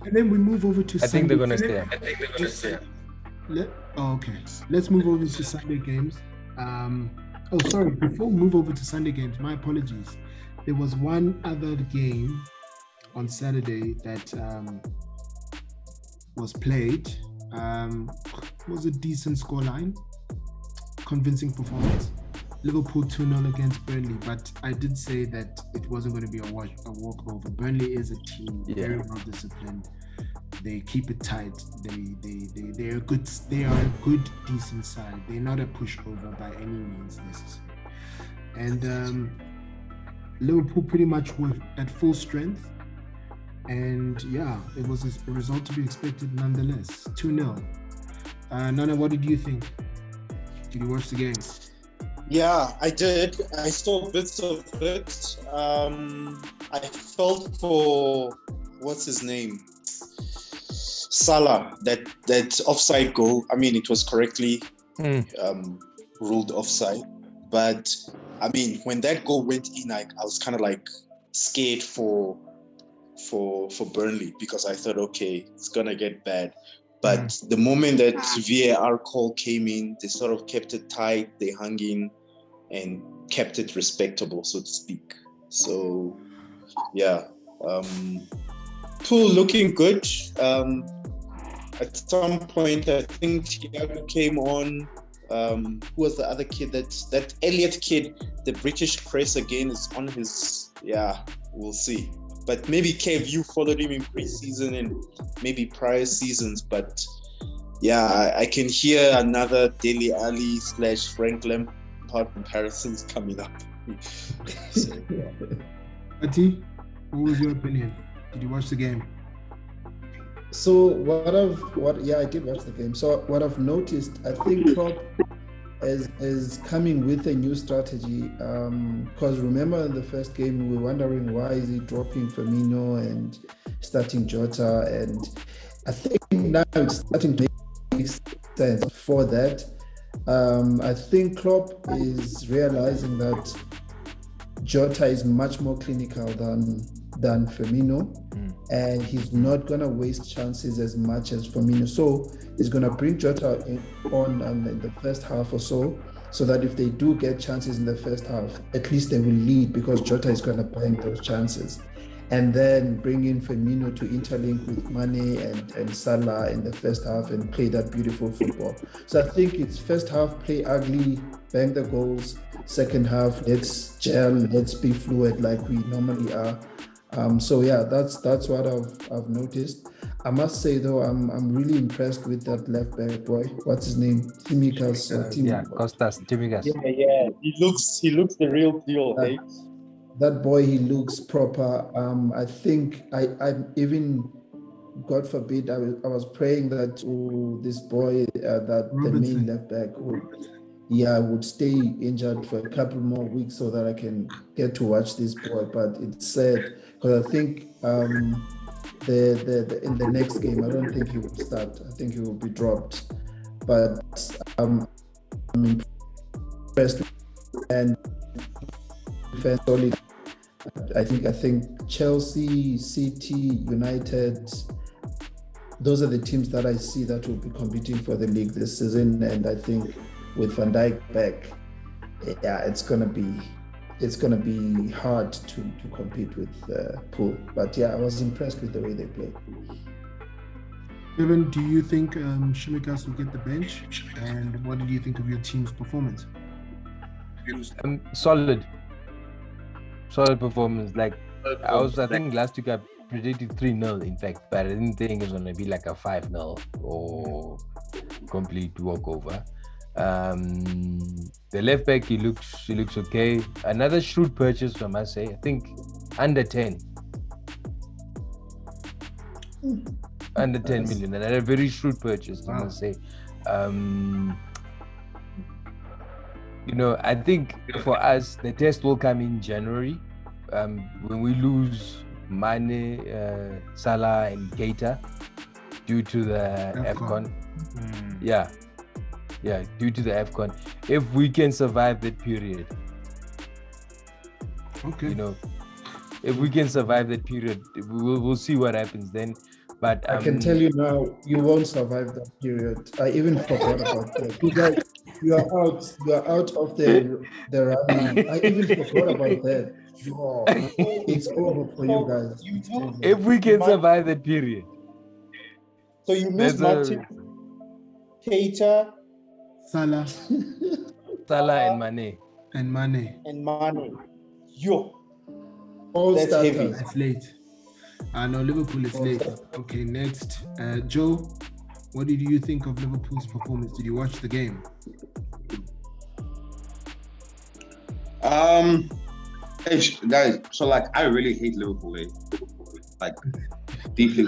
And then we move over to I think they're gonna Sunday. stay. Okay. Let's move over to Sunday games. Sorry. Before we move over to Sunday games, my apologies. There was one other game on Saturday that was played. Was a decent scoreline, convincing performance. Liverpool 2-0 against Burnley, but I did say that it wasn't going to be a walkover. Burnley is a team, very well disciplined. They keep it tight. They are a good, decent side. They're not a pushover by any means necessary. And Liverpool pretty much were at full strength. And yeah, it was a result to be expected nonetheless. 2-0. Nana, what did you think? Did you watch the game? Yeah, I did. I saw bits of it. I felt for what's his name, Salah, that offside goal. I mean, it was correctly ruled offside, but I mean, when that goal went in, I was kind of like scared for Burnley, because I thought, okay, it's gonna get bad. But the moment that VAR call came in, they sort of kept it tight. They hung in and kept it respectable, so to speak. So, yeah, Pool looking good. At some point, I think Thiago came on. Who was the other kid? That Elliot kid, the British press again is on his. Yeah, we'll see. But maybe Kev, you followed him in pre-season and maybe prior seasons. But yeah, I can hear another Dele Alli / Frank Lampard comparisons coming up. So, Ati, what was your opinion? Did you watch the game? So I did watch the game. So what I've noticed, I think Klopp is coming with a new strategy. Because remember in the first game we were wondering why is he dropping Firmino and starting Jota, and I think now it's starting to make sense for that. I think Klopp is realizing that Jota is much more clinical than Firmino, and he's not going to waste chances as much as Firmino. So he's going to bring Jota on in the first half or so that if they do get chances in the first half, at least they will lead, because Jota is going to bang those chances. And then bring in Firmino to interlink with Mane and Salah in the first half and play that beautiful football. So I think it's first half, play ugly, bang the goals. Second half, let's gel, let's be fluid like we normally are. So yeah, that's what I've noticed. I must say though, I'm really impressed with that left back boy. What's his name? Tsimikas. Costas Tsimikas. Yeah. He looks the real deal, hey? That boy, he looks proper. I think I even, God forbid, I was praying that this boy, that Robertson, the main left back would stay injured for a couple more weeks so that I can get to watch this boy. But it's sad because I think in the next game, I don't think he will start. I think he will be dropped. But I'm impressed and solid. I think Chelsea, City, United, those are the teams that I see that will be competing for the league this season. And I think with Van Dijk back, yeah, it's gonna be hard to compete with Pool. But yeah, I was impressed with the way they played. Kevin, do you think Tsimikas will get the bench? And what did you think of your team's performance? Solid performance. Like I think last week predicted 3-0, in fact, but I didn't think it was going to be like a 5-0 or complete walkover. The left back, he looks okay. Another shrewd purchase, I must say. I think under 10. Under 10 million. And a very shrewd purchase, I must say. I think for us, the test will come in January. When we lose Mane, Salah, and Keita due to the AFCON. Yeah, due to the AFCON. If we can survive that period, if we can survive that period, we'll see what happens then. But I can tell you now, you won't survive that period. I even forgot about that. You guys, you are out of the run. I even forgot about that. Oh, it's over for you guys. If we can survive that period. So you lose Martin, Keita, Salah, and Mane. Yo. All That's starters. heavy. It's late. No, Liverpool is late. Okay, next. Joe, what did you think of Liverpool's performance? Did you watch the game? Guys, so like I really hate Liverpool, like deeply,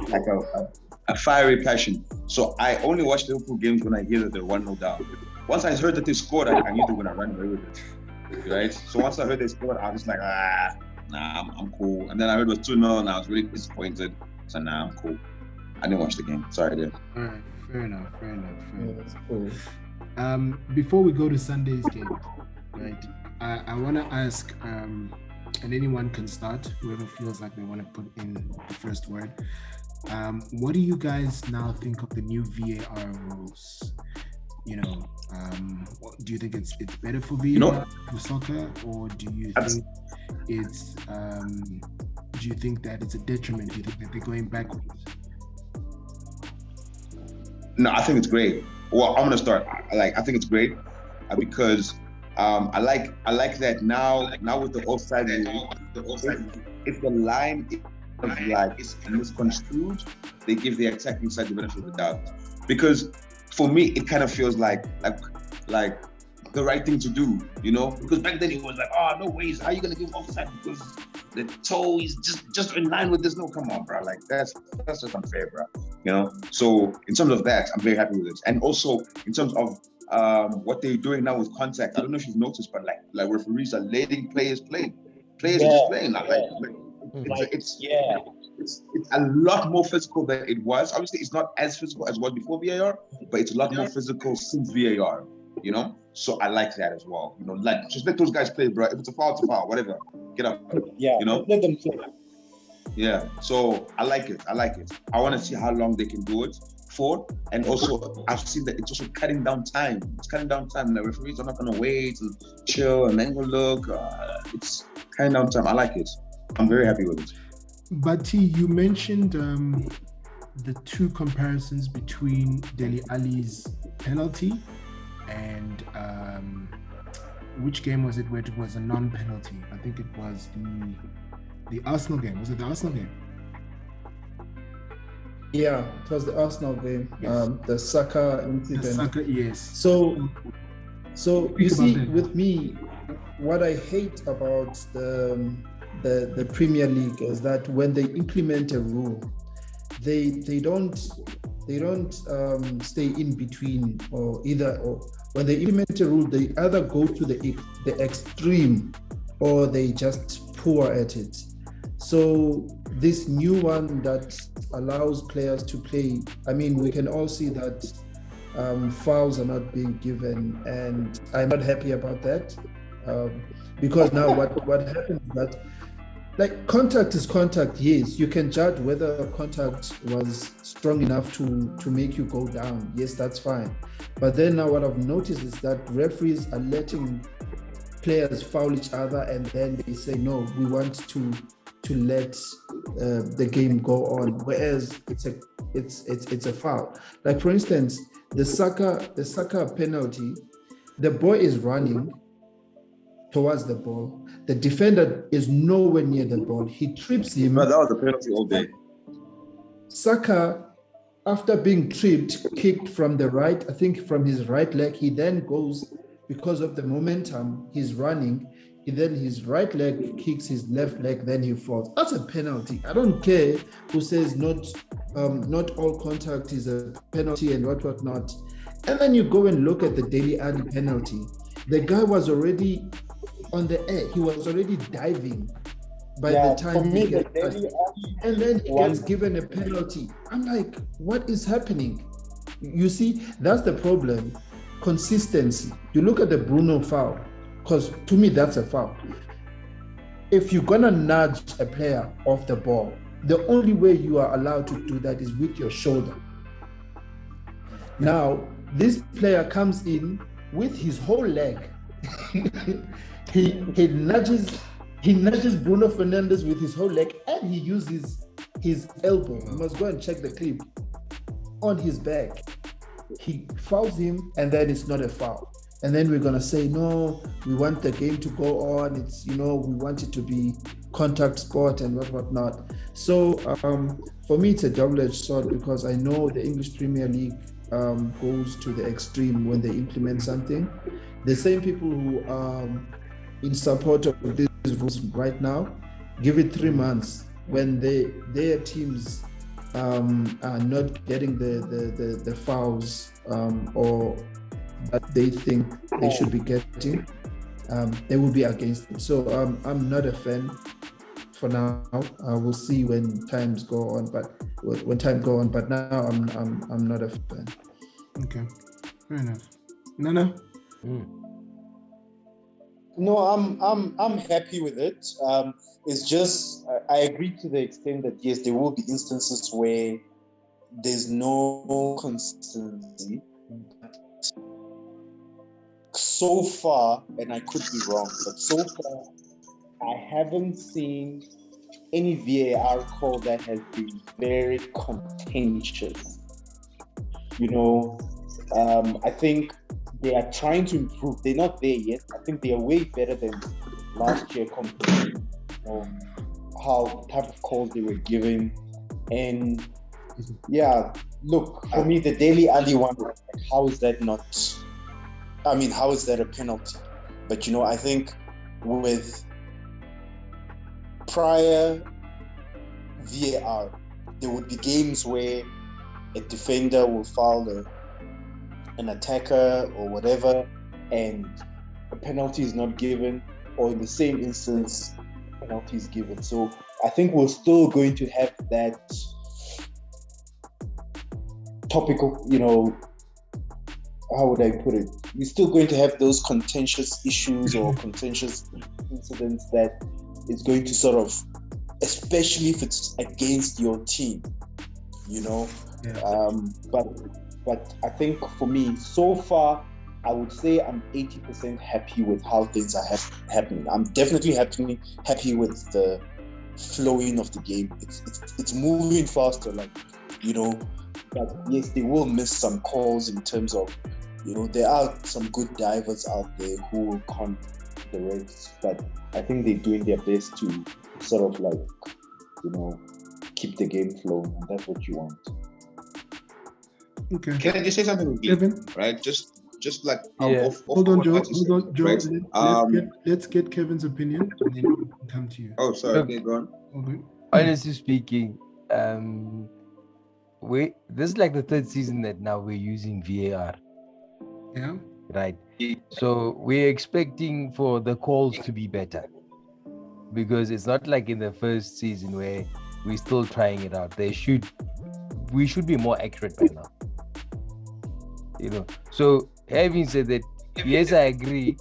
like a fiery passion. So I only watch Liverpool games when I hear that they're 1-0 down. Once I heard that they scored, I knew they were gonna run away with it, right? So once I heard they scored, I was like, nah, I'm cool. And then I heard it was 2-0, and I was really disappointed. So nah, I'm cool. I didn't watch the game. Sorry, dude. All right, fair enough. Yeah, that's cool. Before we go to Sunday's game, right? I want to ask, and anyone can start, whoever feels like they want to put in the first word. What do you guys now think of the new VAR rules? Do you think it's better for VAR for soccer, or do you think it's that it's a detriment? Do you think that they're going backwards? No, I think it's great. Well, I'm gonna start. I think it's great because I like that now with the offside rule, if the line is misconstrued, they give the attacking side the benefit of the doubt. Because for me, it kind of feels like the right thing to do, Because back then it was like, no ways, how are you gonna give offside because the toe is just in line with this? No, come on, bro. Like that's just unfair, bro. So in terms of that, I'm very happy with it. And also in terms of what they're doing now with contact, I don't know if you've noticed, but like referees are letting players play. Players are just playing. It's a lot more physical than it was. Obviously, it's not as physical as it was before VAR, but it's a lot more physical since VAR. So I like that as well. Just let those guys play, bro. If it's a foul, it's a foul. Whatever, get up. Let them play. Yeah. So I like it. I want to see how long they can do it for, and also I've seen that it's also cutting down time. It's cutting down time. The referees are not going to wait and chill and then go look. It's cutting down time. I like it. I'm very happy with it. But you mentioned the two comparisons between Dele Alli's penalty and which game was it where it was a non-penalty? I think it was the Arsenal game. Was it the Arsenal game? Yeah, it was the Arsenal game. Yes. The Saka incident. The Saka, yes. So you see, with me, what I hate about the Premier League is that when they implement a rule, they don't stay in between or when they implement a rule, they either go to the extreme or they just poor at it. So this new one that allows players to play, I mean, we can all see that fouls are not being given, and I'm not happy about that because now what happens is that, like, contact is contact. Yes, you can judge whether contact was strong enough to make you go down. Yes, that's fine. But then now what I've noticed is that referees are letting players foul each other, and then they say, no, we want to let the game go on, whereas it's a foul. Like, for instance, the Saka penalty, the boy is running, towards the ball. The defender is nowhere near the ball. He trips him. But that was a penalty all day. Saka, after being tripped, kicked from the right, I think from his right leg, he then goes, because of the momentum, he's running, then his right leg kicks his left leg, then he falls. That's a penalty. I don't care who says not all contact is a penalty and what not. And then you go and look at the Dele Alli penalty. The guy was already on the air. He was already diving by the time he gets passed. And then he gets given a penalty. I'm like, what is happening? You see, that's the problem. Consistency. You look at the Bruno foul, because to me, that's a foul. If you're going to nudge a player off the ball, the only way you are allowed to do that is with your shoulder. Now, this player comes in with his whole leg. he nudges Bruno Fernandes with his whole leg, and he uses his elbow. You must go and check the clip on his back. He fouls him, and then it's not a foul. And then we're gonna say, no, we want the game to go on. It's, we want it to be contact sport and what not. So for me, it's a double-edged sword, because I know the English Premier League goes to the extreme when they implement something. The same people who are in support of these rules right now, give it 3 months when their teams are not getting the fouls or that they think they should be getting, they will be against it. So I'm not a fan for now. We'll see when times go on, but now I'm not a fan. Okay, fair enough. Nana? No, I'm happy with it. It's just I agree to the extent that yes, there will be instances where there's no consistency. So far, and I could be wrong, but so far I haven't seen any VAR call that has been very contentious. I think they are trying to improve. They're not there yet. I think they are way better than last year compared to how the type of calls they were giving. And yeah, look, for me, the Dele Alli one, how is that a penalty? But I think with prior VAR, there would be games where a defender will foul an attacker or whatever, and a penalty is not given, or in the same instance, a penalty is given. So I think we're still going to have that topical, how would I put it? You're still going to have those contentious issues or contentious incidents that is going to sort of, especially if it's against your team, Yeah. But I think for me, so far, I would say I'm 80% happy with how things are happening. I'm definitely happy with the flowing of the game. It's moving faster, but yes, they will miss some calls in terms of, there are some good divers out there who will con the race, but I think they're doing their best to sort of keep the game flowing, and that's what you want. Okay. Can I just say something with Kevin? Right? Just like Hold on, Joe. Right? Let's get Kevin's opinion, and then we'll come to you. Oh, sorry. Okay, go on. Okay. Honestly speaking, this is like the third season that now we're using VAR. Yeah. Right. So we're expecting for the calls to be better, because it's not like in the first season where we're still trying it out. We should be more accurate by now. So having said that, yes, I agree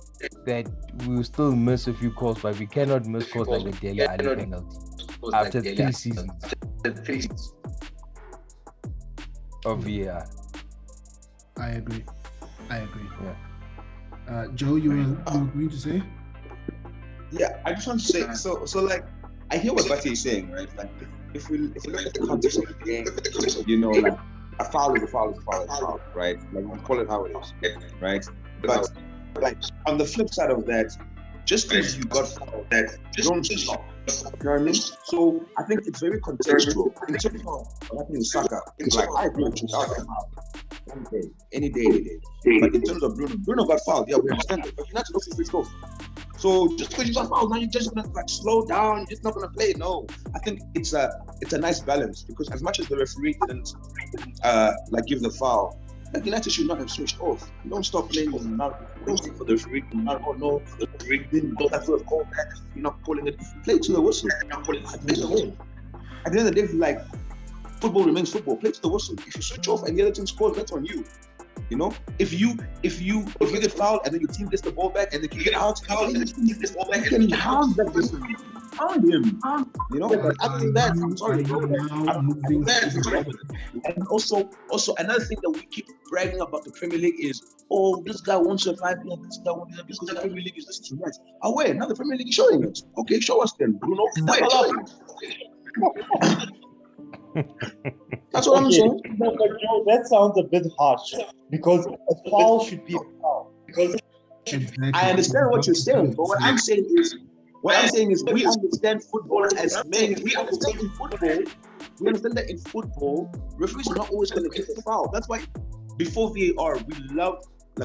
that we'll still miss a few calls, but we cannot miss calls like the Dele Alli penalty after 3 seasons of VAR. I agree. Yeah. Joe, you were going to say? Yeah, I just want to say, so like, I hear what Bati is saying, right? Like, if we look at the context of the game, like, a foul is a foul, right? Like, we call it how it is, right? But like, on the flip side of that, just because you got fouled, that don't stop. You know what I mean? So I think it's very contextual. In terms of what happened in Saka, like I agree with you, that was foul. Any day. But in terms of Bruno got fouled. Yeah, we understand it. But you're not supposed to switch off. So just because you got fouled, now you're just gonna like slow down. You're just not gonna play. No, I think it's a nice balance, because as much as the referee didn't like give the foul, like United should not have switched off. You don't stop playing and not waiting for the referee to not, oh no, the referee didn't go that way, call that. You're not calling it. Play to the whistle. You're not calling it. At the end of the day, like football remains football. Play to the whistle. If you switch off and the other team scores, that's on you. You know, if you get fouled and then your team gets the ball back and they can get out, and then you get the ball back and you hound that person. Hound him. You know, but after that, I'm sorry, bro. And also another thing that we keep bragging about the Premier League is, oh, this guy won't survive here, this guy won't survive because the Premier League is this too much. Oh wait, now the Premier League is showing us. Okay, show us then, Bruno. That's what I'm saying. But Joe, that sounds a bit harsh, because a foul should be a foul. Because I understand what you're saying, but what I'm saying is we understand football as men. We understand that in football, referees are not always going to give a foul. That's why before VAR, we love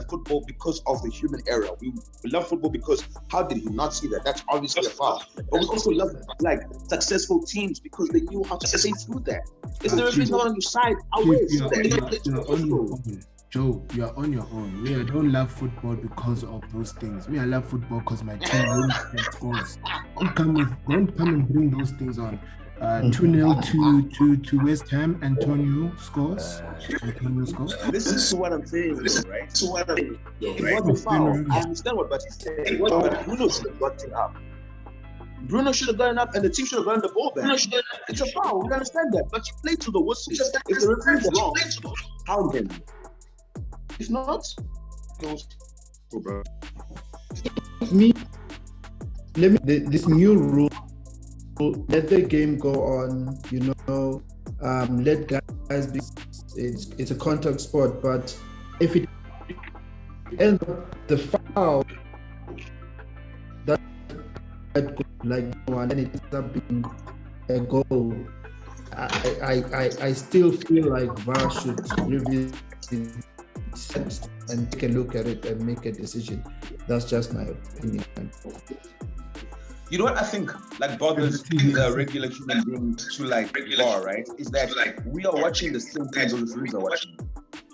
football because of the human error. We love football because how did he not see that? That's obviously a foul. But we also love like successful teams because they knew how to play through that. If the referee's not on your side, Joe, you're on your own. I don't love football because of those things. I love football because my team wins and scores. Don't come and bring those things on. 2-0 to West Ham. Antonio scores. This is what I'm saying, right? So what I'm saying. It was a foul. I understand what Bati's saying, but Bruno should have gotten up. Bruno should have gotten up, and the team should have gotten the ball back. It's a foul. We understand that, but you play to the whistle. If the referee's wrong, hound him. If not, goes. Bro. This new rule. Let the game go on, let guys be. It's a contact sport, but if it ends up the foul, that like one, and it ends up being a goal, I still feel like VAR should review it and take a look at it and make a decision. That's just my opinion. You know what I think bothers the regular human being to VAR, right? Is that we are watching the same things the referees are watching,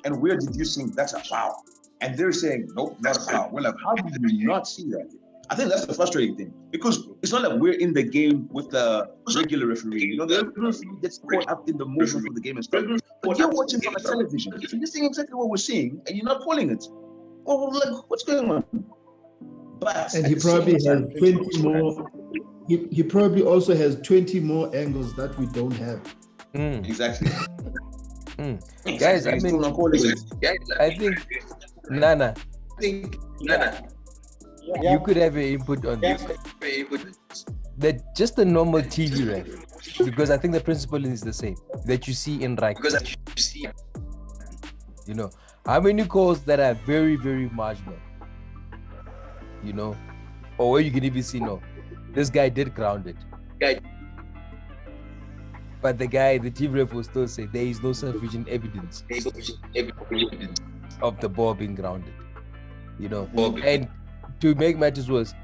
and we're deducing that's a foul, and they're saying nope, not a foul. We're like, how did we not see that? I think that's the frustrating thing, because it's not like we're in the game with the regular referee. The referee gets caught up in the movement of the game and stuff. But you're watching from a television, so you're seeing exactly what we're seeing, and you're not calling it. Well, what's going on? But and he probably has 20 more. He probably also has 20 more angles that we don't have. Exactly. Guys, I think Nana. You could have an input on this. That just a normal TV ref, because I think the principle is the same that you see in rugby. How many calls that are very, very marginal? Or where you can even see, no, this guy did ground it. But the TV ref will still say there is no sufficient evidence of the ball being grounded. And to make matters worse,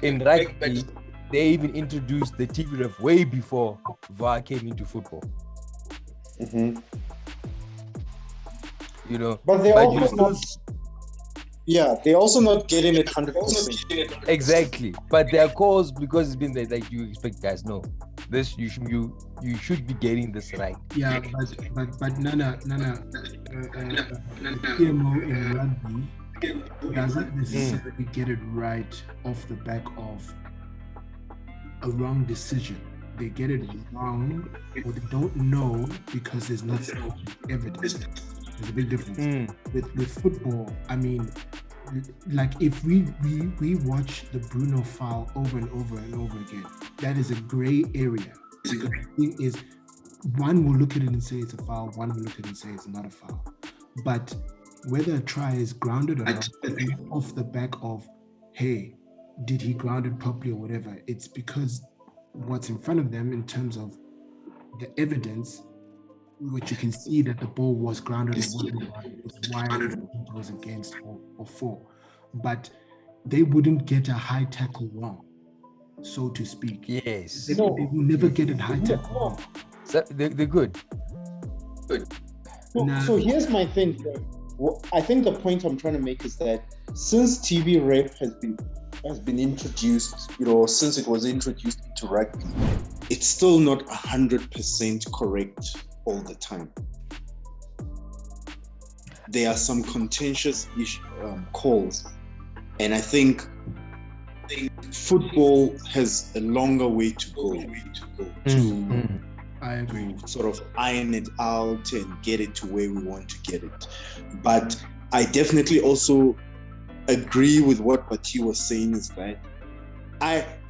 in rugby, they even introduced the TV ref way before VAR came into football. Mm-hmm. But they they're also not getting it 100%. Exactly, but there are calls because it's been there. Like you expect, guys. No, this you should be getting this right. Yeah, but Nana, PMO in rugby doesn't necessarily get it right off the back of a wrong decision. They get it wrong, or they don't know because there's not evidence. There's a big difference. With football, I mean, if we watch the Bruno foul over and over and over again, that is a gray area. Because the thing is, one will look at it and say it's a foul, one will look at it and say it's not a foul. But whether a try is grounded or not, off the back of, hey, did he ground it properly or whatever. It's because what's in front of them in terms of the evidence, which you can see that the ball was grounded or wasn't grounded, is why it was against or for. But they wouldn't get a high tackle wrong, so to speak. Yes. They will never get a high tackle wrong. So they're good. So here's my thing. I think the point I'm trying to make is that since TV rep has been introduced, since it was introduced into rugby, it's still not 100% correct all the time. There are some contentious calls, and I think football has a longer way to go I agree. to sort of iron it out and get it to where we want to get it. But I definitely also agree with what Bati was saying, is that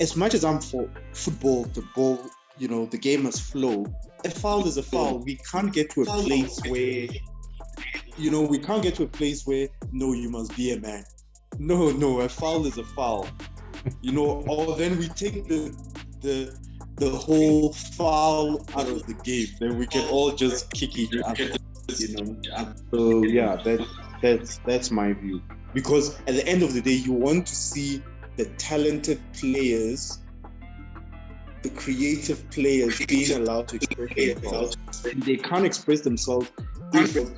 as much as I'm for football, the ball, the game must flow. A foul is a foul. We can't get to a place where, no, you must be a man. No, a foul is a foul. Or then we take the whole foul out of the game. Then we can all just kick each other. So yeah, that's my view. Because at the end of the day, you want to see the talented players, the creative players being allowed to express themselves. They can't express themselves if the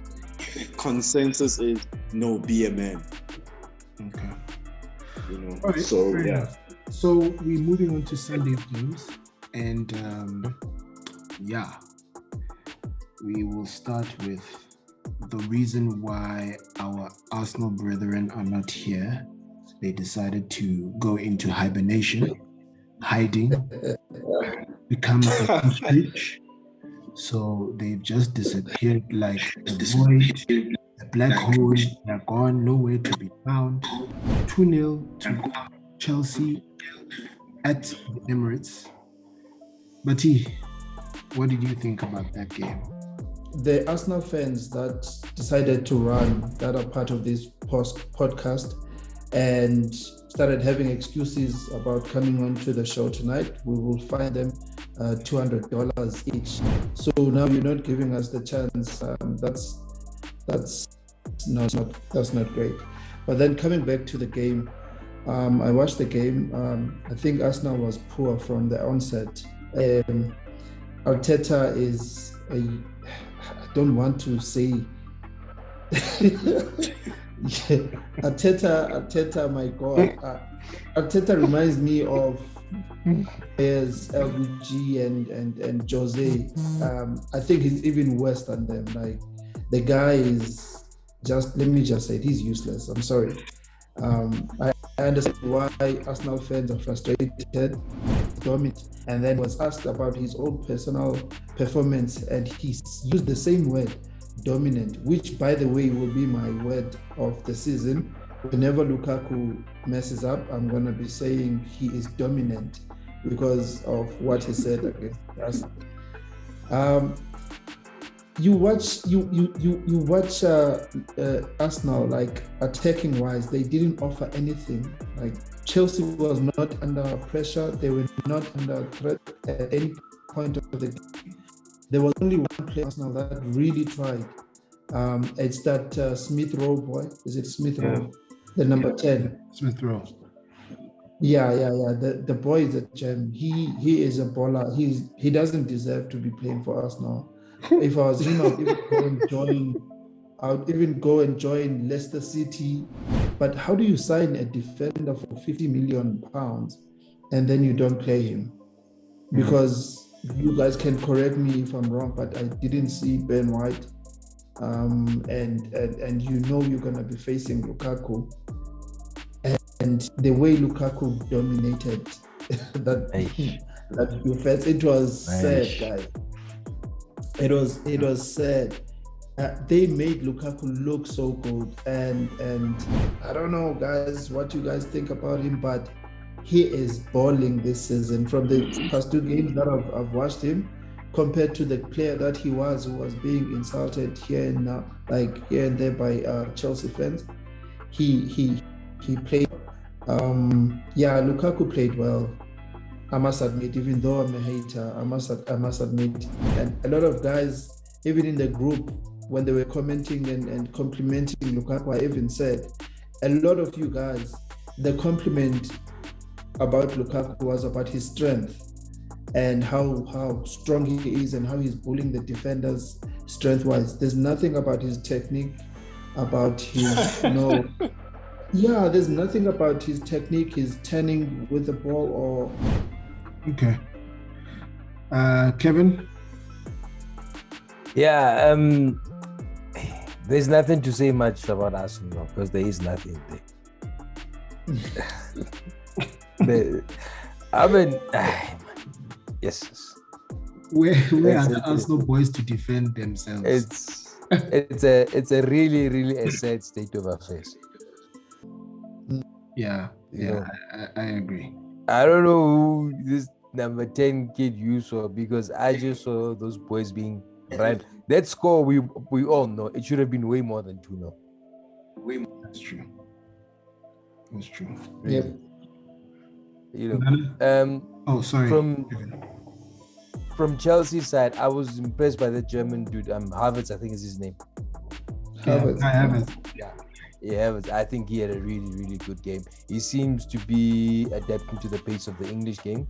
consensus is no, be a man. Okay. Right, so yeah. Enough. So we're moving on to Sunday's games, and we will start with the reason why our Arsenal brethren are not here. They decided to go into hibernation, hiding, become a fish. So they've just disappeared like a void, a black hole. They're gone, nowhere to be found. 2-0 to Chelsea at the Emirates. Bati, what did you think about that game? The Arsenal fans that decided to run, that are part of this podcast, and started having excuses about coming on to the show tonight, we will find them $200 each. So now you're not giving us the chance. That's not great. But then coming back to the game, I watched the game. I think Arsenal was poor from the onset. Arteta is I don't want to say Arteta, my God. Arteta reminds me of players LBG and Jose. I think he's even worse than them. Like, the guy is just, let me just say, he's useless. I'm sorry. I understand why Arsenal fans are frustrated. And then was asked about his own personal performance, and he used the same word, dominant, which, by the way, will be my word of the season. Whenever Lukaku messes up, I'm going to be saying he is dominant because of what he said against us. You watch Arsenal, like, attacking wise, they didn't offer anything. Like, Chelsea was not under pressure. They were not under threat at any point of the game. There was only one player Arsenal that really tried. It's that Smith Rowe boy. Is it Smith Rowe? The number 10. Smith Rowe. Yeah. The boy is a gem. He is a baller. He doesn't deserve to be playing for Arsenal. If I was him, I would even go and join Leicester City. But how do you sign a defender for £50 million and then you don't play him? Because you guys can correct me if I'm wrong, but I didn't see Ben White. And you're going to be facing Lukaku. And the way Lukaku dominated that defense, it was sad, guys. It was sad. They made Lukaku look so good, and I don't know, guys, what you guys think about him, but he is balling this season. From the past 2 games that I've watched him, compared to the player that he was, who was being insulted here and there by Chelsea fans, he played. Yeah, Lukaku played well. I must admit, even though I'm a hater, I must admit, and a lot of guys, even in the group, when they were commenting and complimenting Lukaku, I even said, a lot of you guys, the compliment about Lukaku was about his strength and how strong he is and how he's bullying the defenders strength-wise. There's nothing about his technique, about his there's nothing about his technique, his turning with the ball or. Okay. Kevin? Yeah, there's nothing to say much about Arsenal because there is nothing there. Yes. Where are the Arsenal boys to defend themselves? It's a really, really a sad state of affairs. Yeah, I agree. I don't know who this number 10 kid you saw, because I just saw those boys being right. That score we all know it should have been way more than 2-0. That's true. That's true. Yep. You know. Sorry. From Chelsea's side, I was impressed by the German dude. Havertz, I think is his name. Havertz. Yeah, I think he had a really, really good game. He seems to be adapting to the pace of the English game.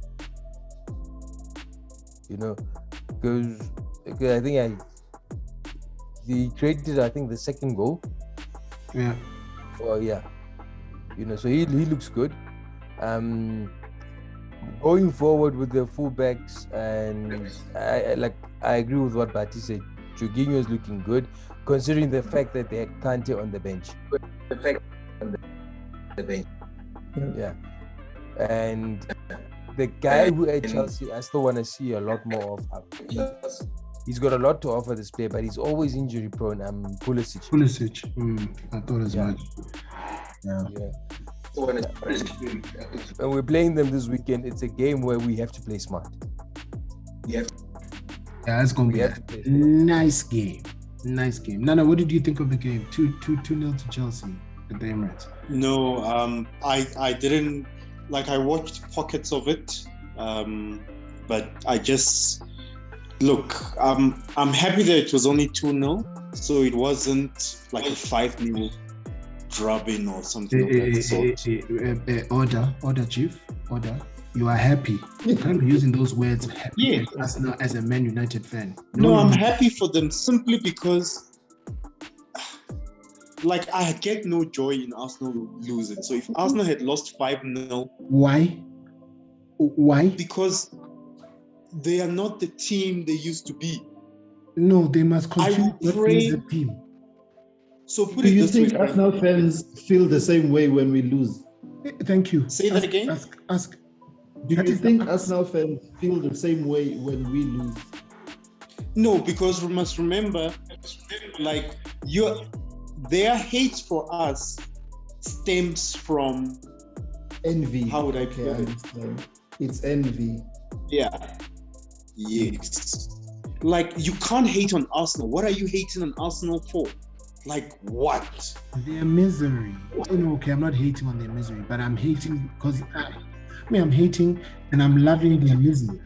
You know, because I think he created, I think, the second goal. Yeah. Oh yeah. You know, so he looks good. Going forward with the fullbacks, and I agree with what Bati said. Jorginho is looking good, considering the fact that they had Kante on the bench. Yeah. And the guy who at Chelsea, I still want to see a lot more of. He's got a lot to offer this player, but he's always injury prone. Pulisic. I thought as much. Yeah. When we're playing them this weekend, it's a game where we have to play smart. Yeah, it's gonna be a nice game. Nana, what did you think of the game? 2-0 to Chelsea at the Emirates. No, I didn't. I watched pockets of it, but I just look. I'm happy that it was only 2-0, so it wasn't like a 5-0 drubbing or something of that sort. Order, Chief. Order. You are happy. You can't be using those words. Yeah. As a Man United fan. No, I'm happy for them simply because, I get no joy in Arsenal losing. So if Arsenal had lost 5-0, why? Because they are not the team they used to be. No, they must continue to be the team. So put Do it you this way. think Arsenal fans feel the same way when we lose? Thank you. Say that again. Ask. Do you think Arsenal fans feel the same way when we lose? No, because we must remember, their hate for us stems from envy. How would I put it? Understand. It's envy. Yeah. Yes. You can't hate on Arsenal. What are you hating on Arsenal for? What? Their misery. Okay, I'm not hating on their misery, but I'm hating because I'm hating and I'm loving their misery.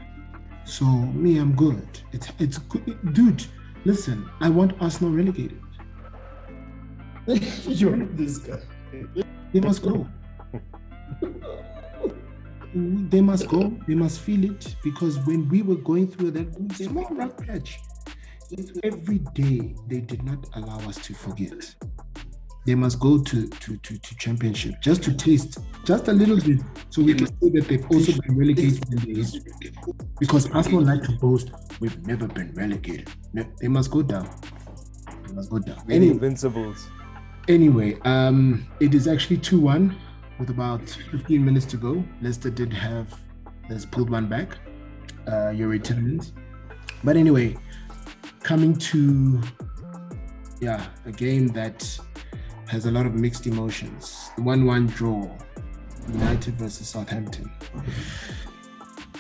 So I'm good. It's good. Dude, listen, I want Arsenal relegated. You're this guy. They must go. They must go. They must feel it, because when we were going through that small rough patch, every day they did not allow us to forget. They must go to championship just to taste just a little bit, so we can say that they've also been relegated in the history. Because Arsenal like to boast, we've never been relegated. They must go down. They must go down. Invincibles. Anyway, it is actually 2-1 with about 15 minutes to go. Leicester let's pulled one back. Your returns. But anyway, coming to a game that has a lot of mixed emotions. 1-1 draw. United versus Southampton.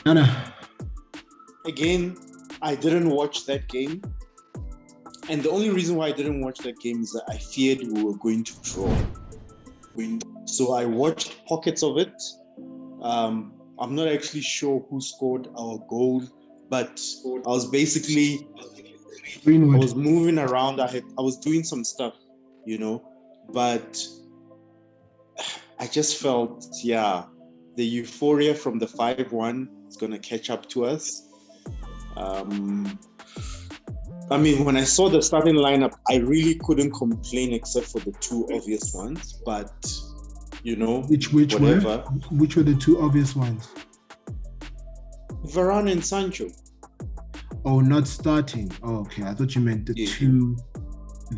Nana. Again, I didn't watch that game. And the only reason why I didn't watch that game is that I feared we were going to draw. So I watched pockets of it. I'm not actually sure who scored our goal, but I was basically, I was moving around. I was doing some stuff, you know, but I just felt, the euphoria from the 5-1 is going to catch up to us. I mean, when I saw the starting lineup, I really couldn't complain except for the two obvious ones, but you know, which whatever. Which were the two obvious ones? Varane and Sancho. Oh, not starting. Oh, okay. I thought you meant the two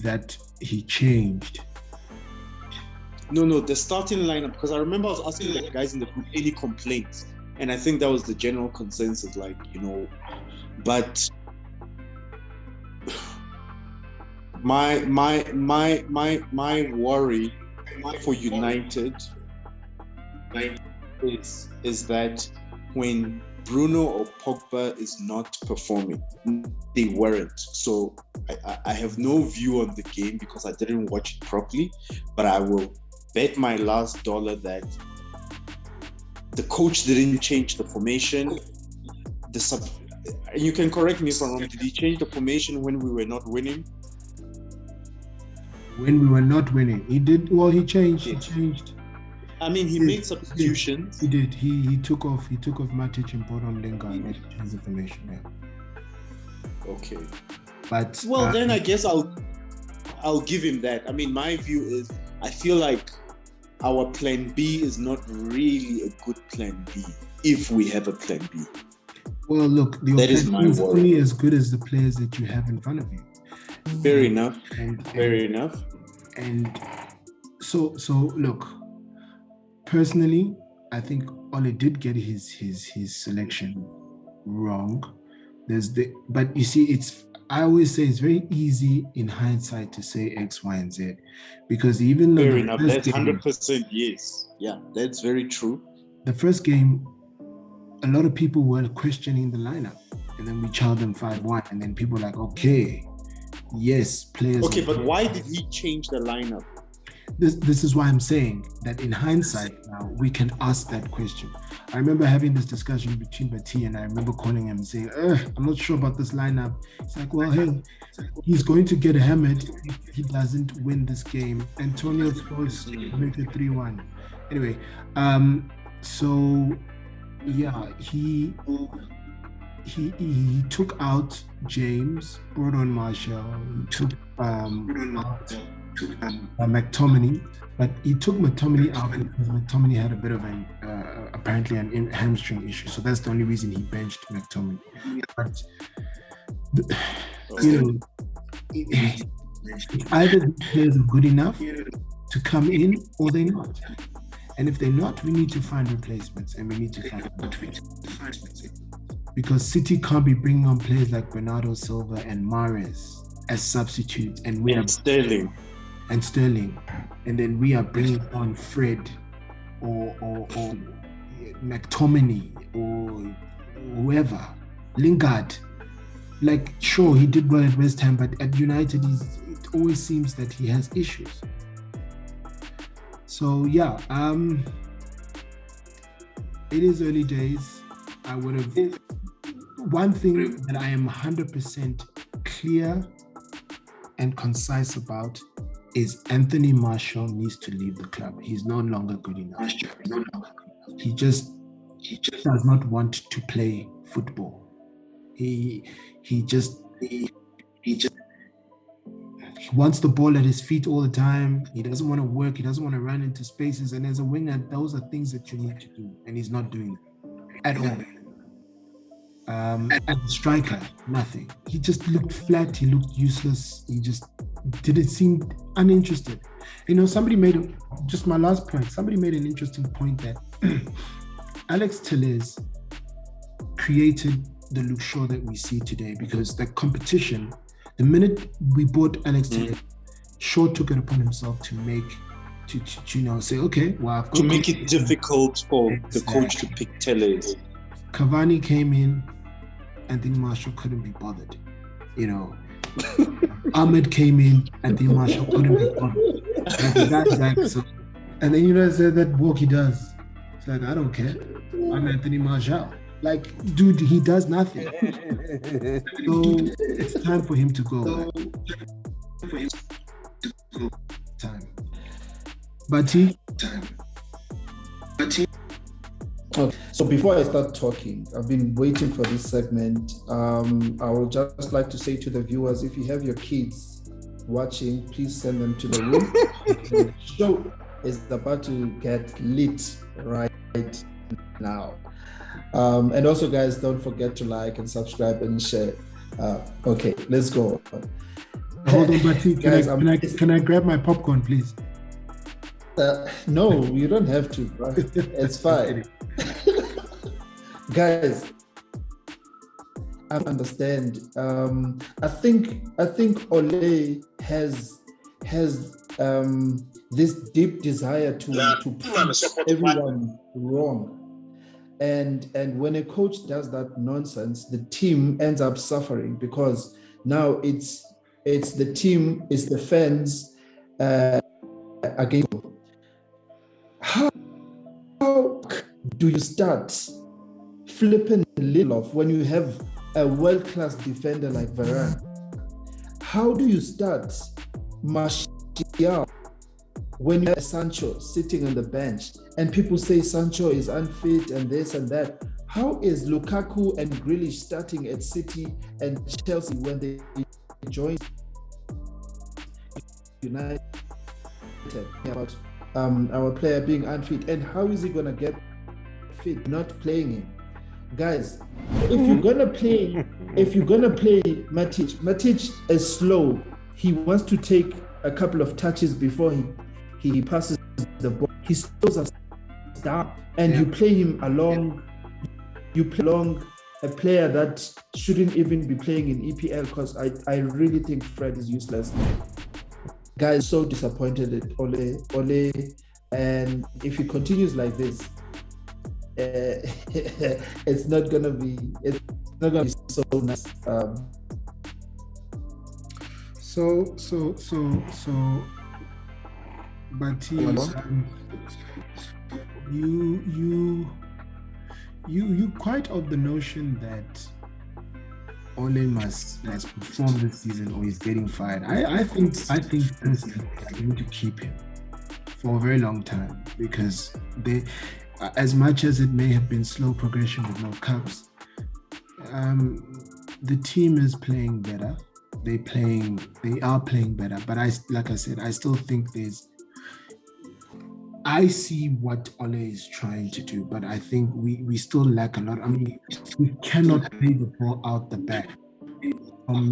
that he changed. No, the starting lineup, because I remember I was asking the guys in the group any complaints, and I think that was the general consensus, like, you know, but my worry for United is that when Bruno or Pogba is not performing, they weren't. So I have no view on the game because I didn't watch it properly, but I will bet my last dollar that the coach didn't change the formation. You can correct me if I'm wrong. Did he change the formation when we were not winning? When we were not winning, he did. Well, he changed. He changed. I mean, he made substitutions. He did. He took off Matic and brought on Lingard and changed the formation. Yeah. Okay. But then I guess I'll give him that. I mean, my view is I feel like our plan B is not really a good plan B if we have a plan B. Well, look, that is my is worry. Only as good as the players that you have in front of you. Fair enough. Fair enough. And so look, personally, I think Ole did get his selection wrong. But you see, I always say it's very easy in hindsight to say X, Y, and Z, because even though fair enough, that's 100% yes. Yeah, that's very true. The first game, a lot of people were questioning the lineup, and then we chowed them 5-1, and then people were like, okay, yes, players. Okay, but why did he change the lineup? This is why I'm saying that in hindsight now we can ask that question. I remember having this discussion between Bati, and I remember calling him and saying, I'm not sure about this lineup. It's like, well, hey, he's going to get hammered if he doesn't win this game. Antonio scores to make it 3-1. Anyway, so yeah, he took out James, brought on Martial, he took McTominay, but he took McTominay out because McTominay had a bit of apparently an hamstring issue, so that's the only reason he benched McTominay. But either the players are good enough to come in or they're not, and if they're not, we need to find replacements, and we need to find because City can't be bringing on players like Bernardo Silva and Mahrez as substitutes, and Sterling, and then we are bringing on Fred or McTominay or whoever, Lingard. Like, sure, he did well at West Ham, but at United, it always seems that he has issues. So yeah, it is early days. I would have. One thing that I am 100% clear and concise about is Anthony Martial needs to leave the club. He's no longer good enough. He just does not want to play football. He wants the ball at his feet all the time. He doesn't want to work. He doesn't want to run into spaces. And as a winger, those are things that you need to do. And he's not doing that at all. As a striker, nothing. He just looked flat. He looked useless. He just didn't seem uninterested. You know, just my last point, somebody made an interesting point that Alex Telles created the Luke Shaw that we see today, because the competition, the minute we bought Alex Telles, Shaw took it upon himself to say, okay, well, I've got to make it difficult for the coach to pick Telles. Cavani came in, Anthony Martial couldn't be bothered. You know, Ahmed came in, Anthony Martial couldn't be bothered. And then that walk he does. It's like, I don't care. I'm Anthony Martial. Like, dude, he does nothing. So it's time for him to go. Time. Bati. Okay. So before I start talking, I've been waiting for this segment. I would just like to say to the viewers, if you have your kids watching, please send them to the room. The show is about to get lit right now. And also, guys, don't forget to like and subscribe and share. Okay, let's go. Hold on, Bati. Can I grab my popcorn, please? No, you don't have to, bro. It's fine. Guys, I understand. I think Ole has this deep desire to prove everyone wrong. And when a coach does that nonsense, the team ends up suffering, because now it's the team, it's the fans against. How do you start flipping Lindelof when you have a world-class defender like Varane? How do you start Martial when you have Sancho sitting on the bench and people say Sancho is unfit and this and that? How is Lukaku and Grealish starting at City and Chelsea when they join United? About our player being unfit, and how is he gonna get fit not playing him? Guys, if you're gonna play Matic is slow. He wants to take a couple of touches before he passes the ball. He slows us down, and you play him along. You play along a player that shouldn't even be playing in EPL, because I really think Fred is useless. Guys, so disappointed at Ole, and if he continues like this, it's not gonna be so nice. But you quite of the notion that Ole must perform this season or he's getting fired. I think personally I need to keep him for a very long time, because they, as much as it may have been slow progression with no cups, the team is playing better. They are playing better. But like I said, I still think I see what Ole is trying to do, but I think we still lack a lot. I mean, we cannot play the ball out the back. From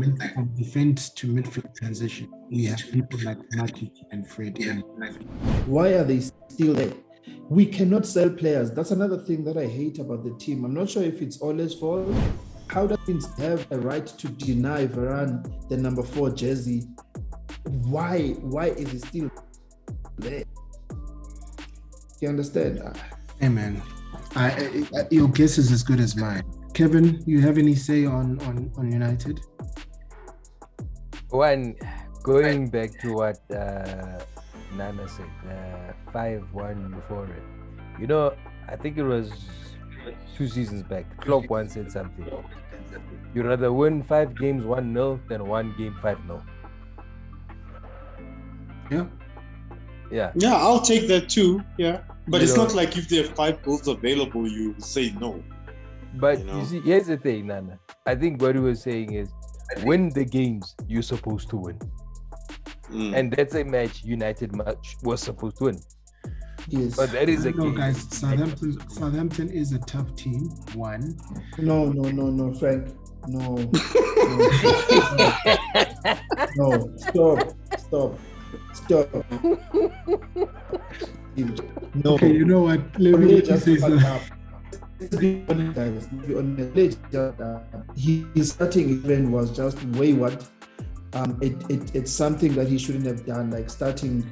defense to midfield transition, we have people like Matic and Fred. Why are they still there? We cannot sell players. That's another thing that I hate about the team. I'm not sure if it's Ole's fault. How does he have a right to deny Varane the number 4 jersey? Why is he still there? You understand? Hey man, your guess is as good as mine. Kevin, you have any say on United? One, going back to what Nana said, 5-1 before it. You know, I think it was 2 seasons back. Klopp once said something. You'd rather win 5 games 1-0 than 1 game 5-0. Yeah, I'll take that too. Yeah, but it's not like if there are 5 goals available, you say no. But you see, here's the thing, Nana. I think what he was saying is, win the games you're supposed to win. And that's a match United was supposed to win. Yes. But that is a game. Guys, Southampton is a tough team. One. No, Frank. No. No. Stop. No. Okay, you know what? Let me just say something. His starting event was just wayward. It's something that he shouldn't have done, like starting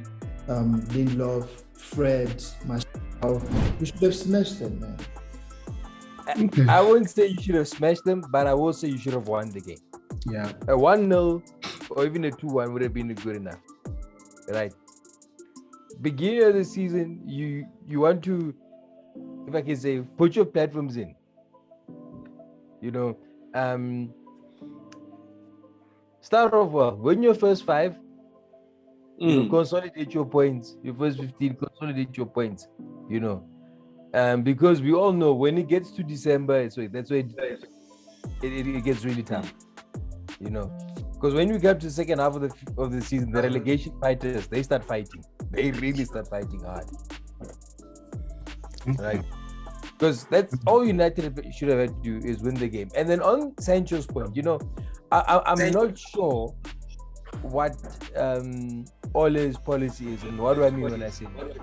Lindelof, Fred, Martial. You should have smashed them, man. Okay. I wouldn't say you should have smashed them, but I will say you should have won the game. Yeah. A 1-0 or even a 2-1 would have been good enough. Right? beginning of the season, you want to, if I can say, put your platforms in. Start off well. Win your first 5. Consolidate your points. Your first 15, consolidate your points. Because we all know when it gets to December, that's where it gets really tough. Because when we get to the second half of the season, the relegation fighters, they start fighting. They really start fighting hard, right? Because that's all United should have had to do is win the game. And then on Sancho's point, I'm not sure what Ole's policy is, and what do I mean when I say that?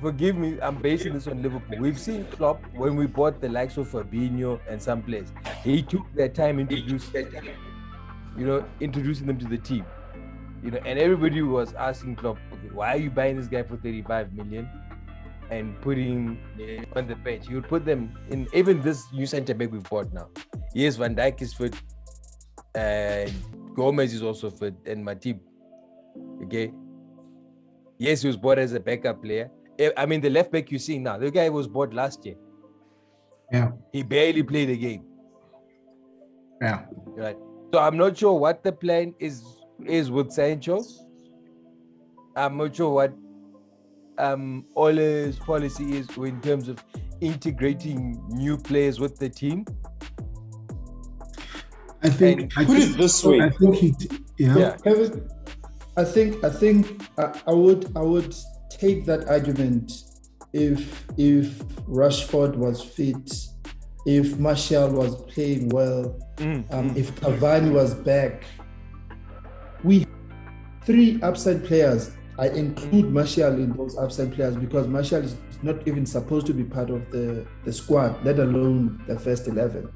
Forgive me, I'm basing this on Liverpool. We've seen Klopp when we bought the likes of Fabinho and some players. He took their time introducing them to the team. And everybody was asking Klopp, okay, why are you buying this guy for 35 million and putting him on the bench? You would put them in, even this new centre back we've bought now. Yes, Van Dijk is fit, and Gomez is also fit, and Matip. Okay. Yes, he was bought as a backup player. I mean, the left back you're seeing now, the guy was bought last year. Yeah. He barely played a game. Yeah. Right. So I'm not sure what the plan is with Sancho. I'm not sure what Ole's policy is in terms of integrating new players with the team. I think put it this way. I think I think I would take that argument if Rashford was fit, if Martial was playing well, if Cavani was back. We 3 upside players. I include Martial in those upside players because Martial is not even supposed to be part of the squad, let alone the first 11.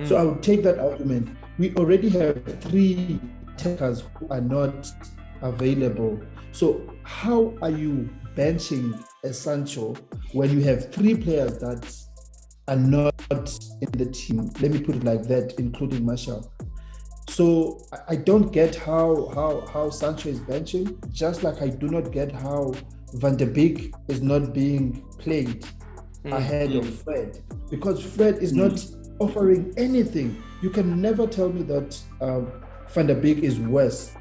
So I would take that argument. We already have 3 attackers who are not available. So how are you benching a Sancho when you have 3 players that are not in the team? Let me put it like that, including Martial. So I don't get how Sancho is benching, just like I do not get how Van de Beek is not being played ahead of Fred, because Fred is not offering anything. You can never tell me that Van de Beek is worse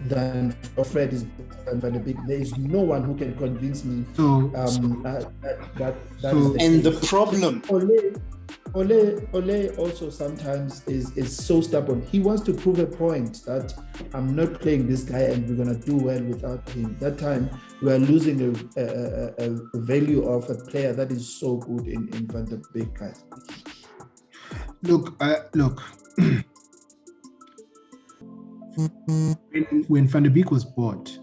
than Fred is better than Van de Beek. There is no one who can convince me that is and the case. problem. Ole also sometimes is so stubborn. He wants to prove a point that I'm not playing this guy and we're gonna do well without him. That time we are losing a value of a player that is so good in Van de Beek, guys. Look. When Van de Beek was bought,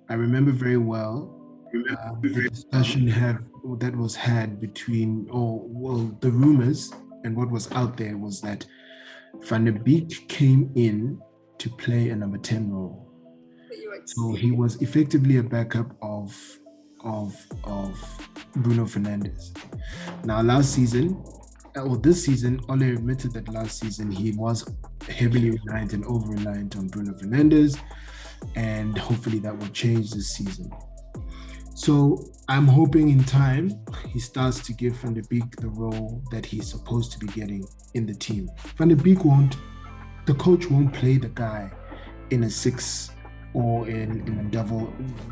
I remember very well the discussion that was had between, the rumors and what was out there was that Van de Beek came in to play a number 10 role. So he was effectively a backup of Bruno Fernandes. Now this season, Ole admitted that last season he was heavily reliant and over-reliant on Bruno Fernandes, and hopefully that will change this season. So I'm hoping in time he starts to give Van de Beek the role that he's supposed to be getting in the team. Van de Beek the coach won't play the guy in a 6 or in a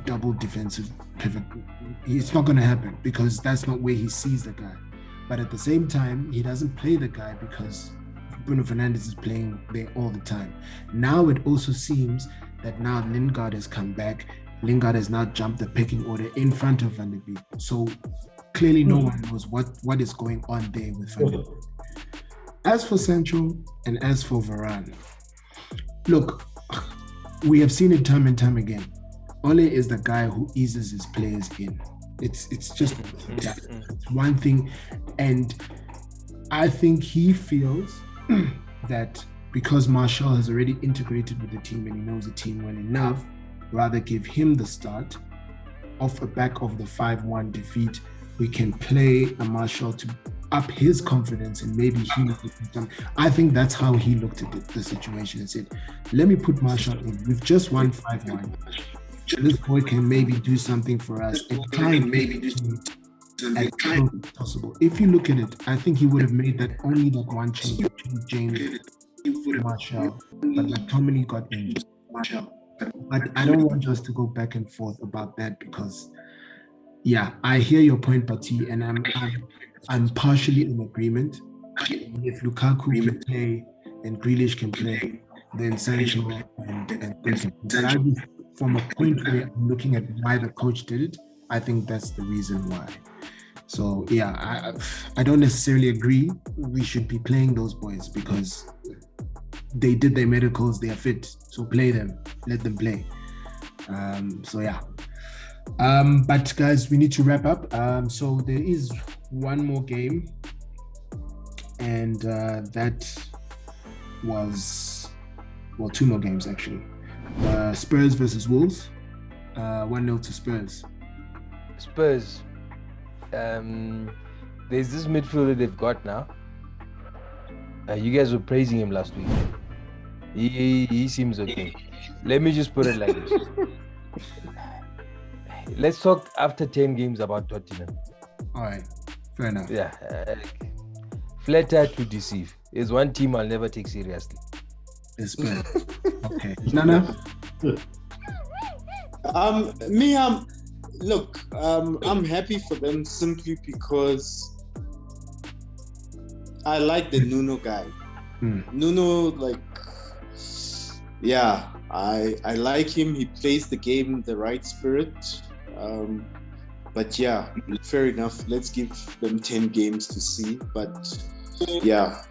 double defensive pivot. It's not going to happen because that's not where he sees the guy. But at the same time, he doesn't play the guy because Bruno Fernandes is playing there all the time. Now it also seems that now Lingard has come back. Lingard has now jumped the pecking order in front of Van de Beek. So clearly no one knows what is going on there with Van de Beek. As for Sancho and as for Varane, look, we have seen it time and time again. Ole is the guy who eases his players in. It's just it's one thing, and I think he feels that because Martial has already integrated with the team and he knows the team well enough, rather give him the start off the back of the 5-1 defeat. We can play a Martial to up his confidence and maybe he will do something. I think that's how he looked at the situation and said, let me put Martial in. We've just won 5-1. this boy can maybe do something for us and try and maybe do something as close as possible. If you look at it, I think he would have made that one change between James and Marshall, but McTominay got injured. But I don't want us to go back and forth about that because, yeah, I hear your point, Bati, and I'm partially in agreement. If Lukaku can play and Grealish can play, then Sancho and but I just, from a point where I'm looking at why the coach did it, I think that's the reason why. So yeah, I don't necessarily agree we should be playing those boys because they did their medicals, they are fit, so play them, let them play. So yeah. But guys, we need to wrap up. So there is one more game, and that was, well, two more games actually. Spurs versus Wolves. 1-0 to Spurs. Spurs. There's this midfielder they've got now. You guys were praising him last week. He seems okay. Let me just put it like this. Let's talk after 10 games about Tottenham. All right, fair enough. Yeah. Flatter to deceive. There's one team I'll never take seriously. It's Spurs. Okay. Nana? I'm happy for them simply because I like the Nuno guy. Nuno, I like him. He plays the game in the right spirit. But yeah, fair enough. Let's give them 10 games to see. But yeah,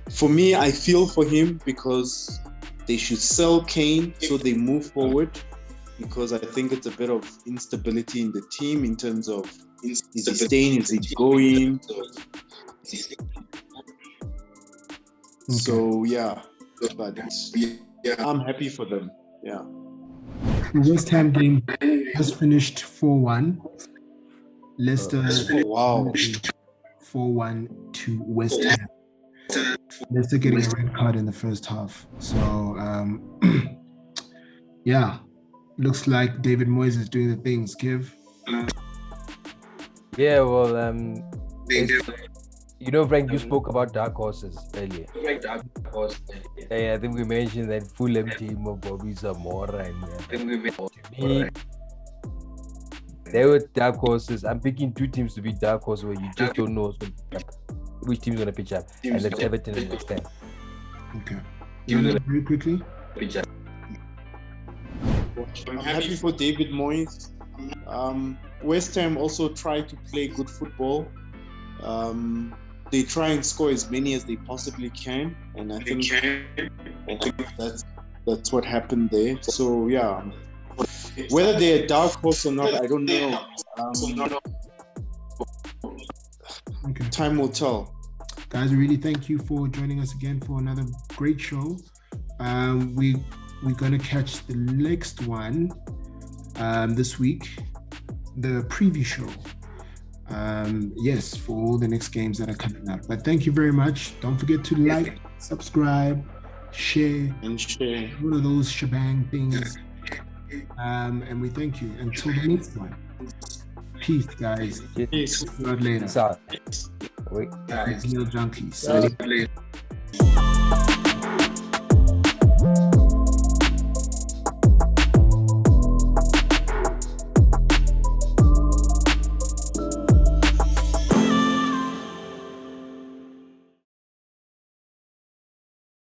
for me, I feel for him because they should sell Kane so they move forward. Because I think it's a bit of instability in the team in terms of is he staying, is he going? Okay. So yeah, but I'm happy for them. Yeah. The West Ham game has finished 4-1. Leicester 4-1 to West Ham. Leicester getting a red card in the first half. So yeah. Looks like David Moyes is doing the things, Kev. Yeah, well, Frank, you spoke about dark horses earlier. I think we mentioned that Fulham team of Bobby Zamora and me, they were dark horses. I'm picking two teams to be dark horses where you just don't know which team's going to pitch up, and that's Everton and West Ham. Okay. You want to very quickly? I'm happy for David Moyes. West Ham also try to play good football. They try and score as many as they possibly can, and I think that's what happened there. So yeah, whether they're a dark horse or not, I don't know. Okay. Time will tell. Guys, we really thank you for joining us again for another great show. We're going to catch the next one this week, the preview show. Yes, for all the next games that are coming up. But thank you very much. Don't forget to like, subscribe, share, all of those shebang things. And we thank you. Until the next one. Peace, guys. Peace. See you later. Wait. EPL Junkies.